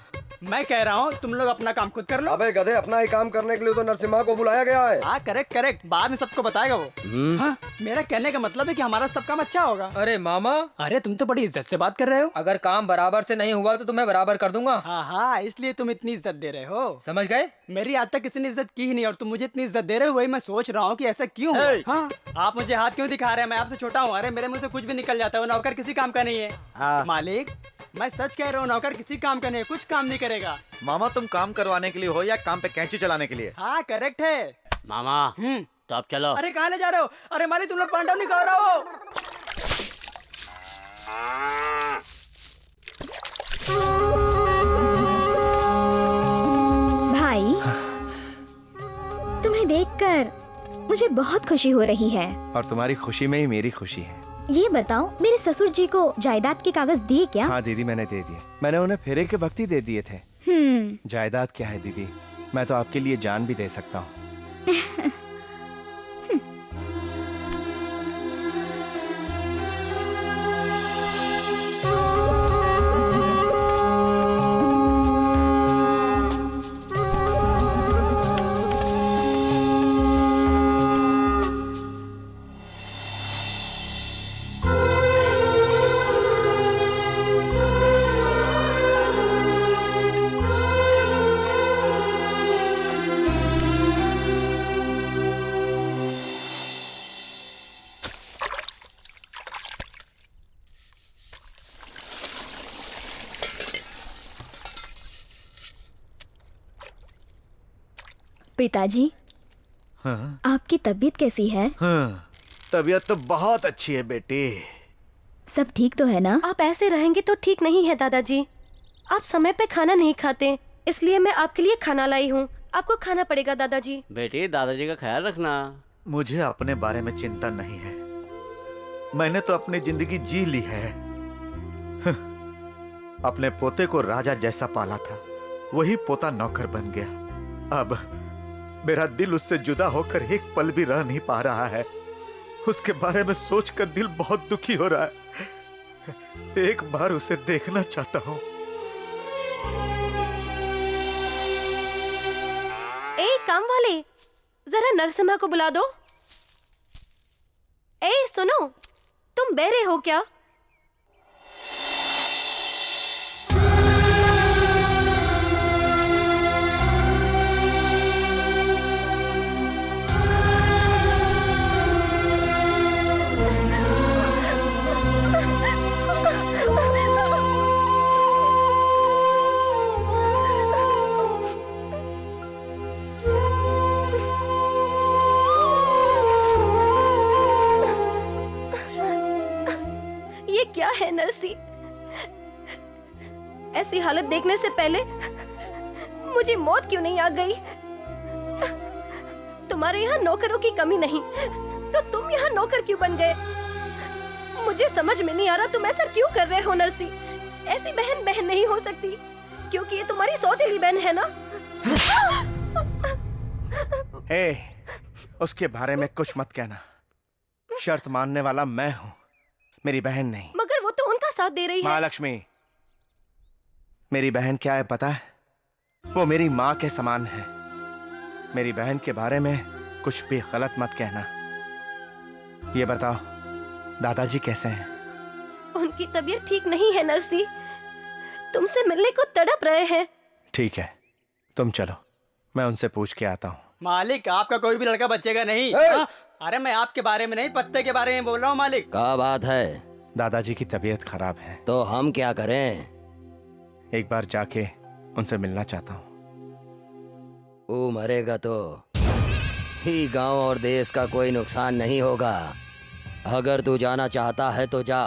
मैं कह रहा हूँ तुम लोग अपना काम खुद कर लो। अबे गधे, अपना ही काम करने के लिए तो नरसिम्हा को बुलाया गया है। हाँ करेक्ट करेक्ट, बाद में सबको बताएगा वो। हाँ, मेरा कहने का मतलब है कि हमारा सब काम अच्छा होगा। अरे मामा, अरे तुम तो बड़ी इज्जत से बात कर रहे हो। अगर काम बराबर से नहीं हुआ तो तुम्हें बराबर कर दूंगा। हाँ हाँ, इसलिए तुम इतनी इज्जत दे रहे हो। समझ गए? मेरी आज तक किसी ने इज्जत की ही नहीं और तुम मुझे इतनी इज्जत दे रहे हो। वही मैं सोच रहा हूँ कि ऐसा क्यों हो। हाँ, आप मुझे हाथ क्यों दिखा रहे हैं? मैं आपसे छोटा हूँ। अरे मेरे मुंह से कुछ भी निकल जाता है। वो नौकर किसी काम का नहीं है। मालिक, मैं सच कह रहा हूँ, नौकर किसी काम का नहीं है, कुछ काम नहीं करेगा। मामा, तुम काम करवाने के लिए हो या काम पे कैंची चलाने के लिए? हाँ करेक्ट है मामा। तो अब चलो। अरे कहाँ ले जा रहे हो? अरे मालिक, तुम लोग पांडव नहीं खा रहे हो। भाई, देखकर मुझे बहुत खुशी हो रही है। और तुम्हारी खुशी में ही मेरी खुशी है। ये बताओ, मेरे ससुर जी को जायदाद के कागज दिए क्या? हाँ दीदी, मैंने दे दिए। मैंने उन्हें फेरे के वक्त ही दे दिए थे। जायदाद क्या है दीदी, मैं तो आपके लिए जान भी दे सकता हूँ। पिताजी, हाँ आपकी तबीयत कैसी है? हाँ, तबीयत तो बहुत अच्छी है बेटी। सब ठीक तो है ना? आप ऐसे रहेंगे तो ठीक नहीं है दादाजी। आप समय पे खाना नहीं खाते, इसलिए मैं आपके लिए खाना लाई हूँ। आपको खाना पड़ेगा दादाजी। बेटी, दादाजी का ख्याल रखना। मुझे अपने बारे में चिंता नहीं है, मैंने तो अपनी जिंदगी जी ली है। अपने पोते को राजा जैसा पाला था, वही पोता नौकर बन गया। अब मेरा दिल उससे जुदा होकर एक पल भी रह नहीं पा रहा है। उसके बारे में सोचकर दिल बहुत दुखी हो रहा है। एक बार उसे देखना चाहता हूँ। ए काम वाले, जरा नरसिम्हा को बुला दो। ए सुनो, तुम बहरे हो क्या? क्या है नरसी? ऐसी हालत देखने से पहले मुझे मौत क्यों नहीं आ गई? तुम्हारे यहाँ नौकरों की कमी नहीं, तो तुम यहाँ नौकर क्यों बन गए? मुझे समझ में नहीं आ रहा तुम ऐसा क्यों कर रहे हो नरसी। ऐसी बहन बहन नहीं हो सकती, क्योंकि ये तुम्हारी सौतेली बहन है ना। उसके बारे में कुछ मत कहना। शर्त मानने वाला मैं हूँ, मेरी बहन नहीं। मगर वो तो उनका साथ दे रही है। महालक्ष्मी, मेरी बहन क्या है पता है? वो मेरी माँ के समान है। मेरी बहन के बारे में कुछ भी गलत मत कहना। ये बताओ, दादाजी कैसे हैं? उनकी तबीयत ठीक नहीं है नरसी, तुमसे मिलने को तड़प रहे हैं। ठीक है, तुम चलो, मैं उनसे पूछ के आता हूँ। मालिक, आपका कोई भी लड़का बचेगा नहीं। अरे मैं आपके बारे में नहीं, पत्ते के बारे में बोल रहा हूँ मालिक। क्या बात है? दादाजी की तबीयत खराब है। तो हम क्या करें? एक बार जाके उनसे मिलना चाहता हूँ। वो मरेगा तो ही गांव और देश का कोई नुकसान नहीं होगा। अगर तू जाना चाहता है तो जा,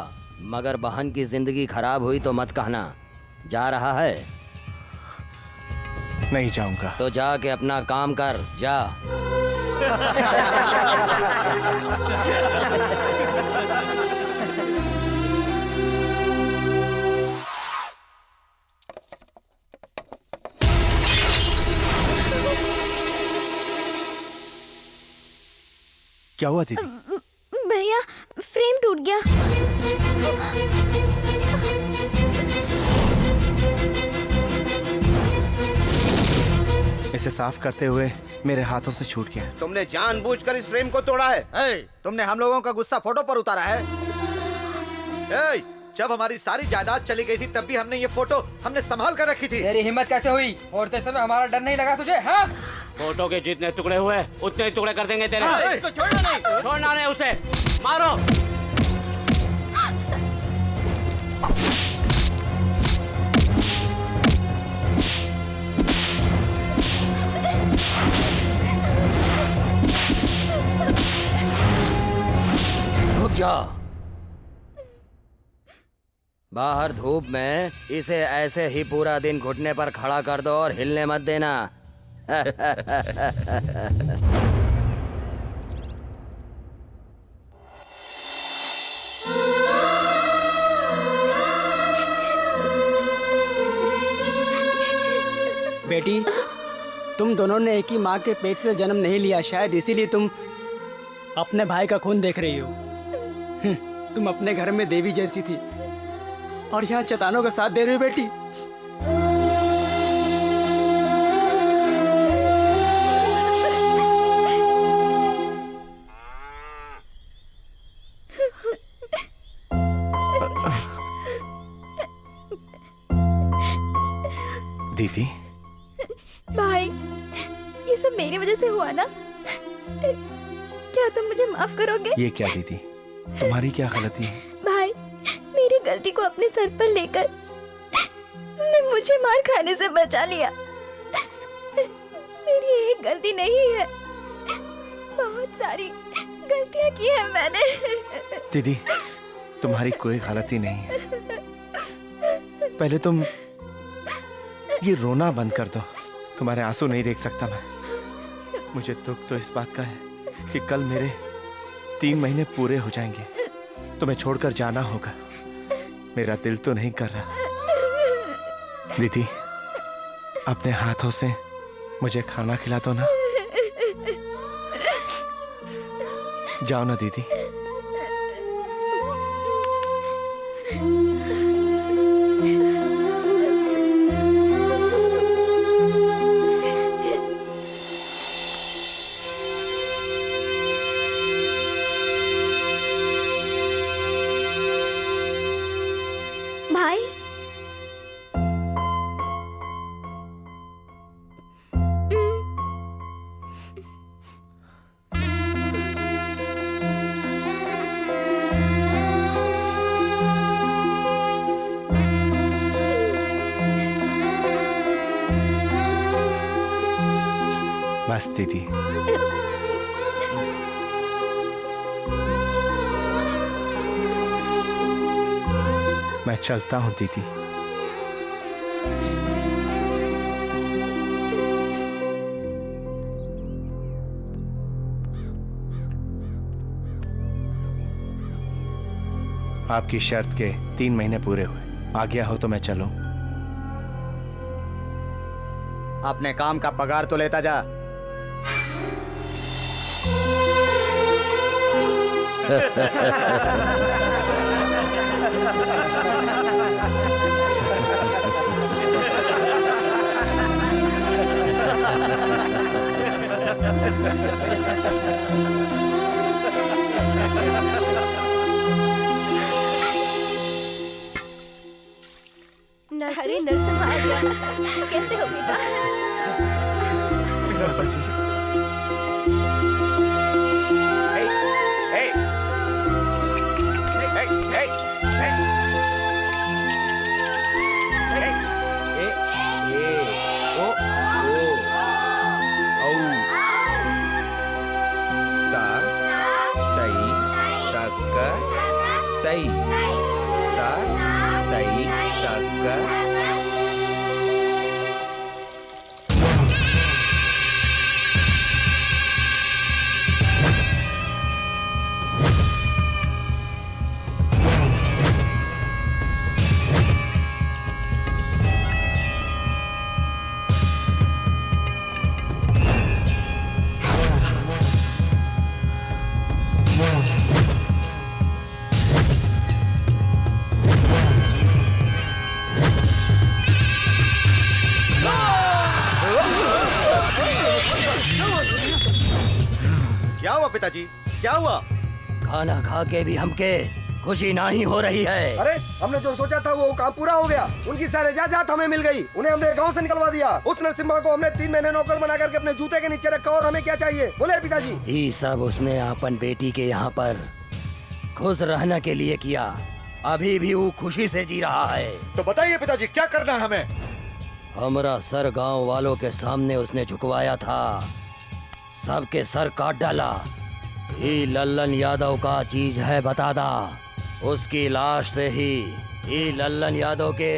मगर बहन की जिंदगी खराब हुई तो मत कहना। जा रहा है? नहीं जाऊंगा। तो जाके अपना काम कर, जा। क्या हुआ दीदी? भैया, फ्रेम टूट गया। इसे साफ करते हुए मेरे हाथों से छूट गया। तुमने जानबूझकर इस फ्रेम को तोड़ा है। तुमने हम लोगों का गुस्सा फोटो पर उतारा है। जब हमारी सारी जायदाद चली गई थी तब भी हमने ये फोटो हमने संभाल कर रखी थी। तेरी हिम्मत कैसे हुई? फोड़ते समय हमारा डर नहीं लगा तुझे? हाँ? फोटो के जितने टुकड़े हुए उतने ही टुकड़े कर देंगे तेरे। इसको छोड़ना नहीं। छोड़ना नहीं उसे, मारो। रुक जा। बाहर धूप में इसे ऐसे ही पूरा दिन घुटने पर खड़ा कर दो और हिलने मत देना। बेटी, तुम दोनों ने एक ही माँ के पेट से जन्म नहीं लिया, शायद इसीलिए तुम अपने भाई का खून देख रही हो। तुम अपने घर में देवी जैसी थी और यहाँ शैतानों का साथ दे रही हो बेटी। दीदी, भाई, ये सब मेरी वजह से हुआ ना? क्या तुम मुझे माफ करोगे? ये क्या दीदी, तुम्हारी क्या गलती है? भाई, मेरी गलती को अपने सर पर लेकर तुमने मुझे मार खाने से बचा लिया। मेरी एक गलती नहीं है, बहुत सारी गलतियां की है मैंने। दीदी, तुम्हारी कोई गलती नहीं है। पहले तुम ये रोना बंद कर दो। तुम्हारे आंसू नहीं देख सकता मैं। मुझे दुख तो इस बात का है कि कल मेरे 3 महीने पूरे हो जाएंगे। तुम्हें छोड़कर जाना होगा। मेरा दिल तो नहीं कर रहा। दीदी, अपने हाथों से मुझे खाना खिला दो ना। जाओ ना दीदी। भाई, बस दीदी। मैं चलता हूँ दीदी। आपकी शर्त के 3 महीने पूरे हुए। आ गया हो तो मैं चलूं। अपने काम का पगार तो लेता जा। अरे नरसिम्हा आ गया। कैसे हो बेटा? क्या हुआ पिताजी, क्या हुआ? खाना खा के भी हमके खुशी नहीं हो रही है। अरे हमने जो सोचा था वो काम पूरा हो गया। उनकी सारी जायदाद हमें मिल गई। उन्हें हमने गांव से निकलवा दिया। उस नरसिम्हा को हमने 3 महीने नौकर बना करके अपने जूते के नीचे रखा। और हमें क्या चाहिए बोले पिताजी? ये सब उसने अपन बेटी के यहाँ पर खुश रहने के लिए किया। अभी भी वो खुशी से जी रहा है। तो बताइए पिताजी, क्या करना है हमें? हमारा सर गांव वालों के सामने उसने झुकवाया था, सबके सर काट डाला। ये लल्लन यादव का चीज है बतादा। उसकी लाश से ही ये लल्लन यादव के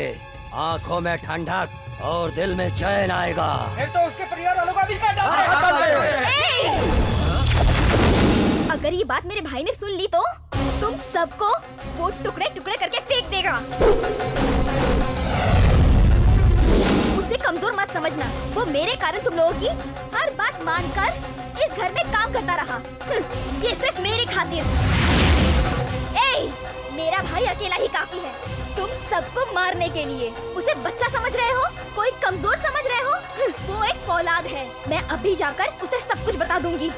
आंखों में ठंडक और दिल में चैन आएगा। फिर तो उसके परिवार वालों का भी काट डालो। अगर ये बात मेरे भाई ने सुन ली तो तुम सबको वो टुकड़े टुकड़े करके फेंक देगा। उसे कमजोर मत समझना। वो मेरे कारण तुम लोगों की हर बात मानकर इस घर में काम करता रहा। ये सिर्फ मेरी खातिर। ए, मेरा भाई अकेला ही काफी है तुम सबको मारने के लिए। उसे बच्चा समझ रहे हो, कोई कमजोर समझ रहे हो? वो एक फौलाद है। मैं अभी जाकर उसे सब कुछ बता दूंगी।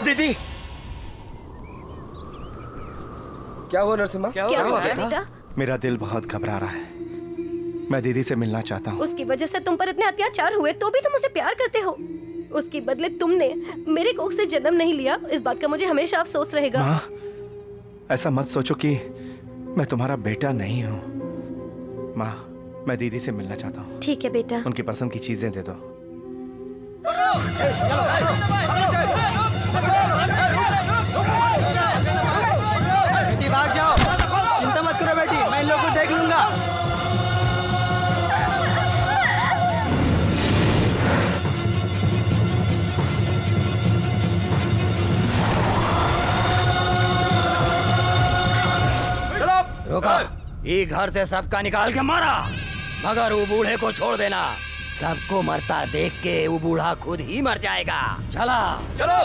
दीदी क्या हुआ नरसिम्हा? क्या हुआ बेटा? मेरा दिल बहुत घबरा रहा है। मैं दीदी से मिलना चाहता हूँ। उसकी वजह से तुम पर इतने अत्याचार हुए तो भी तुम उसे प्यार करते हो। उसके बदले तुमने मेरे कोख से जन्म नहीं लिया, इस बात का मुझे हमेशा अफसोस रहेगा। माँ, ऐसा मत सोचो कि मैं तुम्हारा बेटा नहीं हूँ। माँ, मैं दीदी से मिलना चाहता हूँ। ठीक है बेटा। उनकी पसंद की चीजें दे दो। बेटी भाग जाओ, चिंता मत करो बेटी, मैं इन लोगों को देख लूंगा। रुका, ये घर से सबका निकाल के मारा, मगर वो बूढ़े को छोड़ देना। सबको मरता देख के वो बूढ़ा खुद ही मर जाएगा। चला चलो।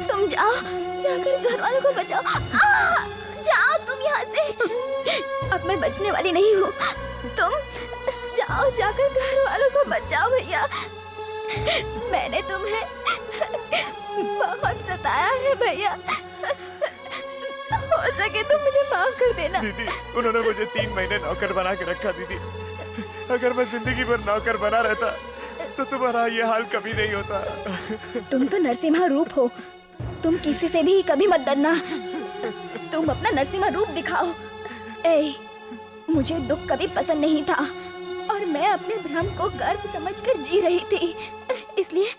तुम जाओ, जाकर घर वालों को बचाओ। जाओ तुम यहाँ से। अब मैं बचने वाली नहीं हूँ। तुम जाओ, जाकर घर वालों को बचाओ भैया। मैंने तुम्हें बहुत सताया है भैया। हो सके तो मुझे माफ कर देना। दीदी, उन्होंने मुझे 3 महीने नौकर बना के रखा। दीदी, अगर मैं जिंदगी भर नौकर बना रहता तो तुम्हारा ये हाल कभी नहीं होता। तुम तो नरसिम्हा रूप हो, तुम किसी से भी कभी मत डरना। तुम अपना नरसिम्हा रूप दिखाओ। ए, मुझे दुख कभी पसंद नहीं था और मैं अपने भ्रम को गर्व समझकर जी रही थी, इसलिए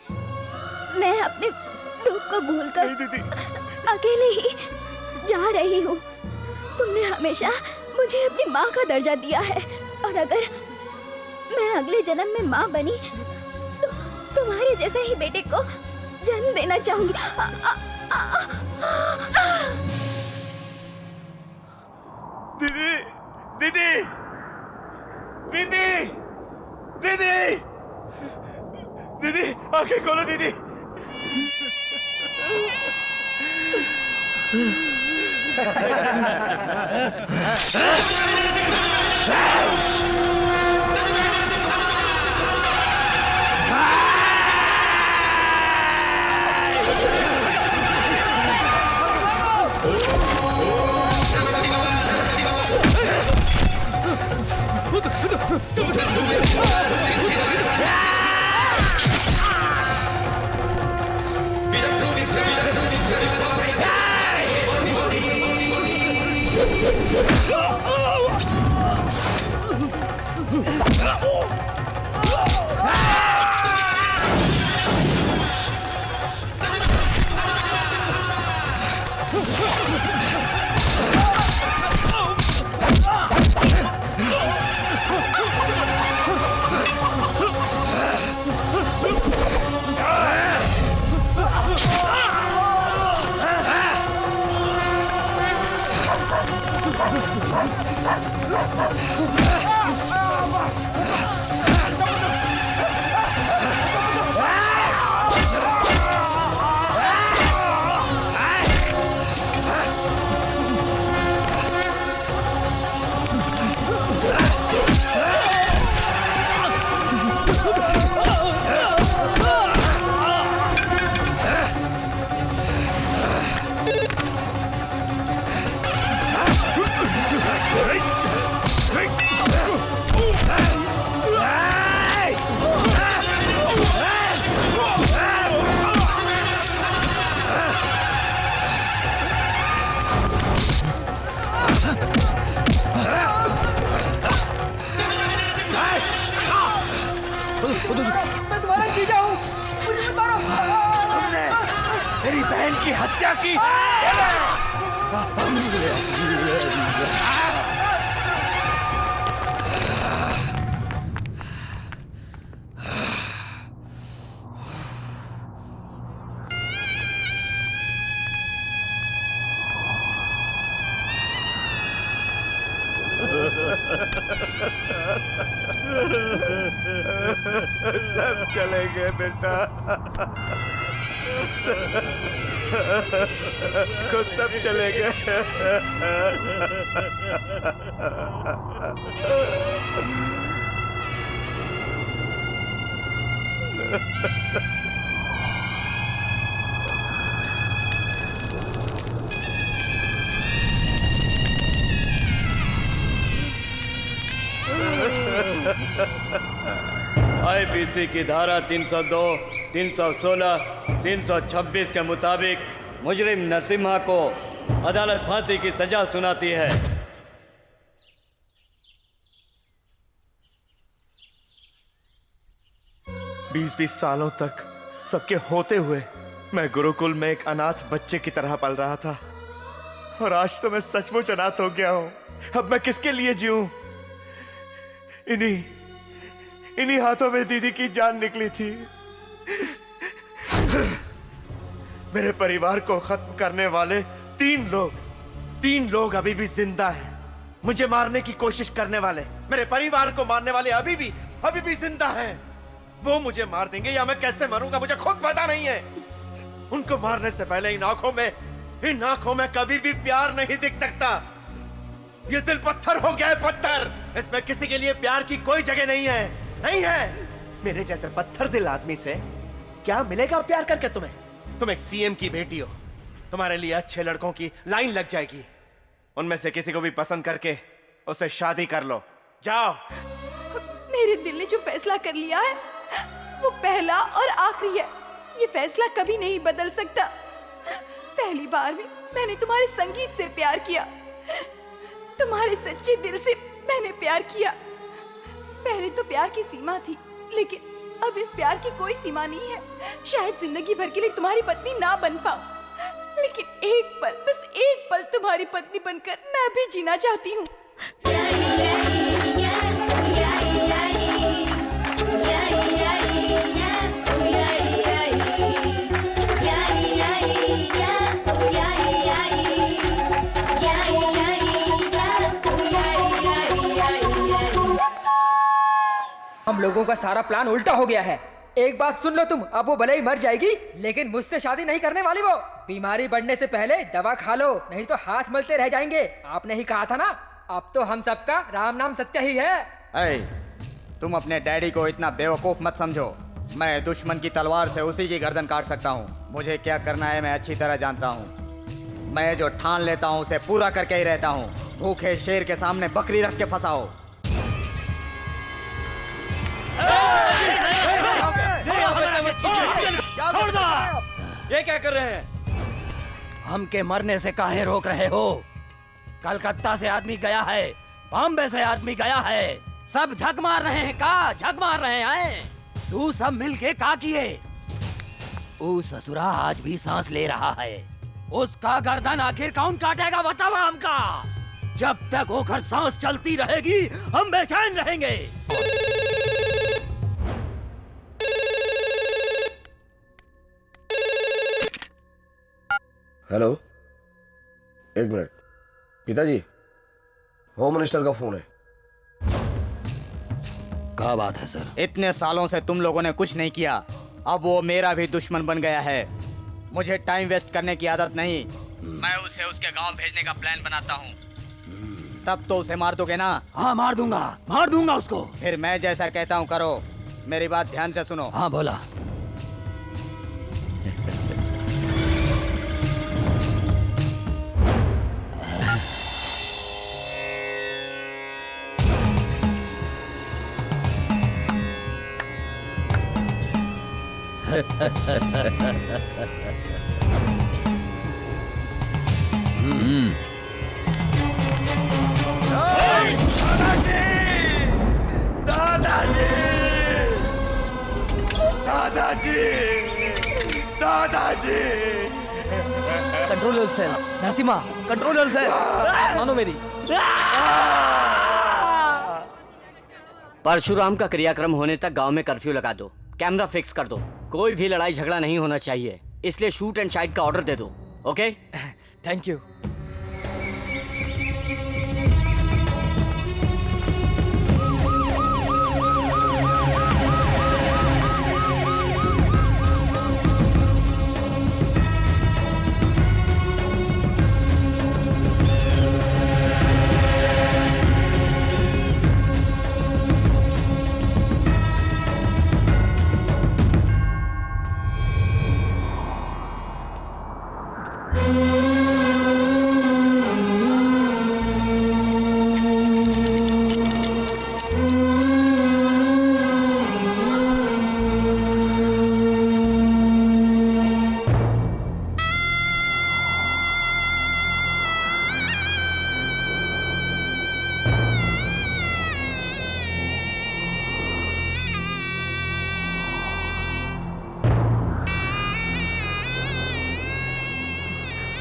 मैं अपने दुख को भूलकर अकेले ही जा रही हूँ। तुमने हमेशा मुझे अपनी माँ का दर्जा दिया है और अगर मैं अगले जन्म में माँ बनी तो तुम्हारे जैसे ही बेटे को जन्म देना चाहूंगी। दीदी, दीदी, दीदी, दीदी, दीदी, आंखें खोलो दीदी। मेरी बहन की हत्या की। सब चले गए बेटा, को सब चले गए। आईपीसी की धारा 302, 316, 326 के मुताबिक मुजरिम नरसिम्हा को अदालत फांसी की सजा सुनाती है। 20-20 सालों तक सबके होते हुए मैं गुरुकुल में एक अनाथ बच्चे की तरह पल रहा था, और आज तो मैं सचमुच अनाथ हो गया हूं। अब मैं किसके लिए जीऊं? इन्हीं हाथों में दीदी की जान निकली थी। मेरे परिवार को खत्म करने वाले तीन लोग अभी भी जिंदा हैं। मुझे मारने की कोशिश करने वाले, मेरे परिवार को मारने वाले अभी भी जिंदा हैं। वो मुझे मार देंगे या मैं कैसे मरूंगा मुझे खुद पता नहीं है। उनको मारने से पहले इन आंखों में कभी भी प्यार नहीं दिख सकता। ये दिल पत्थर हो गया है, पत्थर। इसमें किसी के लिए प्यार की कोई जगह नहीं है। मेरे जैसे पत्थर दिल आदमी से क्या मिलेगा प्यार करके तुम्हें? तुम एक सीएम की बेटी हो, तुम्हारे लिए अच्छे लड़कों की लाइन लग जाएगी। उनमें से किसी को भी पसंद करके उससे शादी कर लो, जाओ। मेरे दिल ने जो फैसला कर लिया है वो पहला और आखिरी है। ये फैसला कभी नहीं बदल सकता। पहली बार भी मैंने तुम्हारे संगीत से प्यार किया, तुम्हारे सच्चे दिल से मैंने प्यार किया। पहले तो प्यार की सीमा थी, लेकिन अब इस प्यार की कोई सीमा नहीं है। शायद जिंदगी भर के लिए तुम्हारी पत्नी ना बन पाऊं, लेकिन एक पल, बस एक पल तुम्हारी पत्नी बनकर मैं भी जीना चाहती हूँ। हम लोगों का सारा प्लान उल्टा हो गया है। एक बात सुन लो तुम, अब वो भले ही मर जाएगी लेकिन मुझसे शादी नहीं करने वाली। वो बीमारी बढ़ने से पहले दवा खा लो, नहीं तो हाथ मलते रह जाएंगे। आपने ही कहा था ना, अब तो हम सबका राम नाम सत्य ही है। तुम अपने डैडी को इतना बेवकूफ मत समझो। मैं दुश्मन की तलवार से उसी की गर्दन काट सकता हूँ। मुझे क्या करना है मैं अच्छी तरह जानता हूँ। मैं जो ठान लेता हूँ उसे पूरा करके ही रहता हूँ। भूखे शेर के सामने बकरी रख के फंसाओ। ये क्या कर रहे हैं? हमके मरने से काहे रोक रहे हो? कलकत्ता से आदमी गया है, बॉम्बे से आदमी गया है, सब झक मार रहे हैं। झक मार रहे हैं? तू सब मिलके का किए? वो ससुरा आज भी सांस ले रहा है, उसका गर्दन आखिर कौन काटेगा बताओ हमका। जब तक वो घर सांस चलती रहेगी हम बेचैन रहेंगे। हेलो, एक मिनट। पिताजी, होम मिनिस्टर का फोन है। क्या बात है सर? इतने सालों से तुम लोगों ने कुछ नहीं किया, अब वो मेरा भी दुश्मन बन गया है। मुझे टाइम वेस्ट करने की आदत नहीं। मैं उसे उसके गांव भेजने का प्लान बनाता हूँ। तब तो उसे मार दोगे ना? हाँ मार दूंगा उसको। फिर मैं जैसा कहता हूँ करो। मेरी बात ध्यान से सुनो। हाँ बोला। दादाजी! दादाजी। Control yourself Narasimha, control yourself, मानो मेरी। परशुराम का क्रियाक्रम होने तक गांव में कर्फ्यू लगा दो, कैमरा फिक्स कर दो, कोई भी लड़ाई झगड़ा नहीं होना चाहिए, इसलिए शूट एंड शाइट का ऑर्डर दे दो। ओके? Thank you.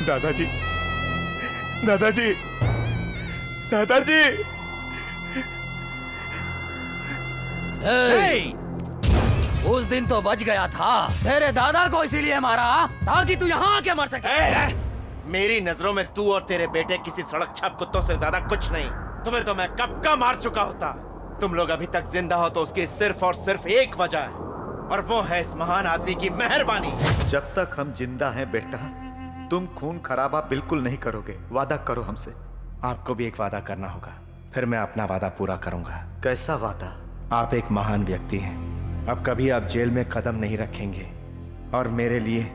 दादाजी, दादाजी, दादाजी। उस दिन तो बच गया था, तेरे दादा को इसीलिए मारा ताकि तू यहाँ आके मर सके। मेरी नजरों में तू और तेरे बेटे किसी सड़क छाप कुत्तों से ज्यादा कुछ नहीं। तुम्हें तो मैं कब का मार चुका होता। तुम लोग अभी तक जिंदा हो तो उसकी सिर्फ और सिर्फ एक वजह है, और वो है इस महान आदमी की मेहरबानी। जब तक हम जिंदा हैं बेटा, तुम खून खराबा बिल्कुल नहीं करोगे। वादा करो हमसे। आपको भी एक वादा करना होगा, फिर मैं अपना वादा पूरा करूंगा। कैसा वादा? आप एक महान व्यक्ति हैं। अब कभी आप जेल में कदम नहीं रखेंगे और मेरे लिए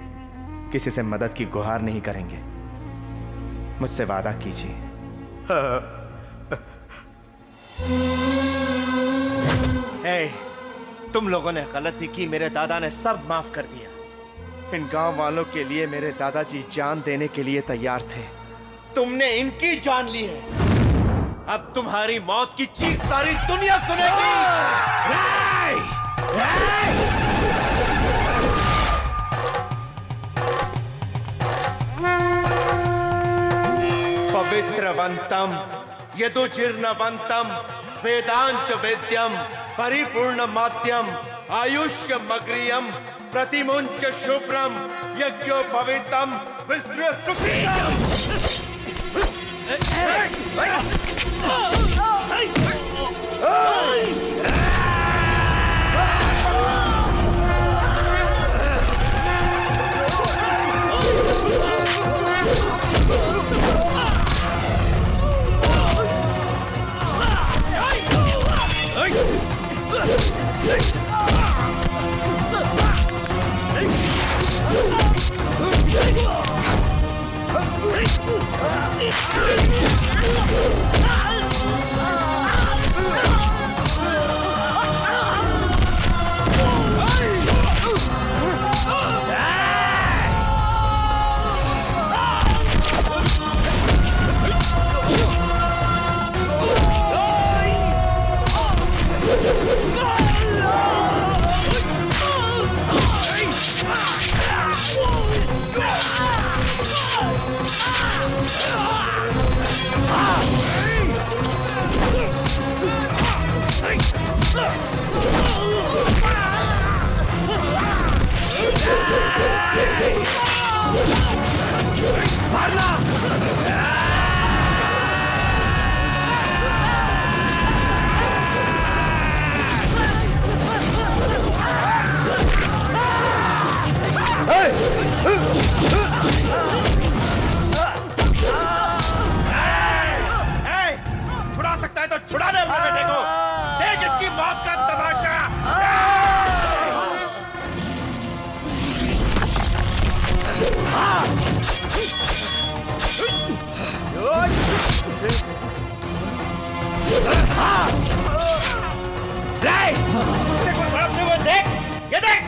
किसी से मदद की गुहार नहीं करेंगे। मुझसे वादा कीजिए। तुम लोगों ने गलती की, मेरे दादा ने सब माफ कर दिया। इन गांव वालों के लिए मेरे दादाजी जान देने के लिए तैयार थे। तुमने इनकी जान ली है। अब तुम्हारी मौत की चीख सारी दुनिया सुनेगी। पवित्रवंतम यदुजीर्णवंतम वेदांच वेद्यम परिपूर्ण मात्यम आयुष्य मग्रियम प्रतिमुंच शुभ्रम यज्ञो पवित्रम विष्णु सुखितम। छुड़ा सकता है तो छुड़ा दे अपने बेटे को। देख इसकी मौत का तमाशा। देख ये देख।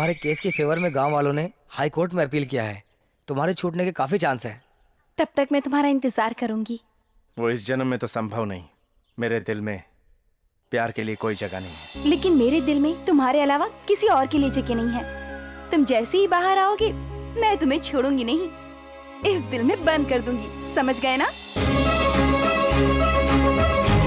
तुम्हारे केस के फेवर में गांव वालों ने हाई कोर्ट में अपील किया है। तुम्हारे छूटने के काफी चांस है। तब तक मैं तुम्हारा इंतजार करूंगी। वो इस जन्म में तो संभव नहीं। मेरे दिल में प्यार के लिए कोई जगह नहीं है। लेकिन मेरे दिल में तुम्हारे अलावा किसी और के लिए जगह नहीं है। तुम जैसे ही बाहर आओगे मैं तुम्हें छोड़ूंगी नहीं, इस दिल में बंद कर दूंगी, समझ गए ना?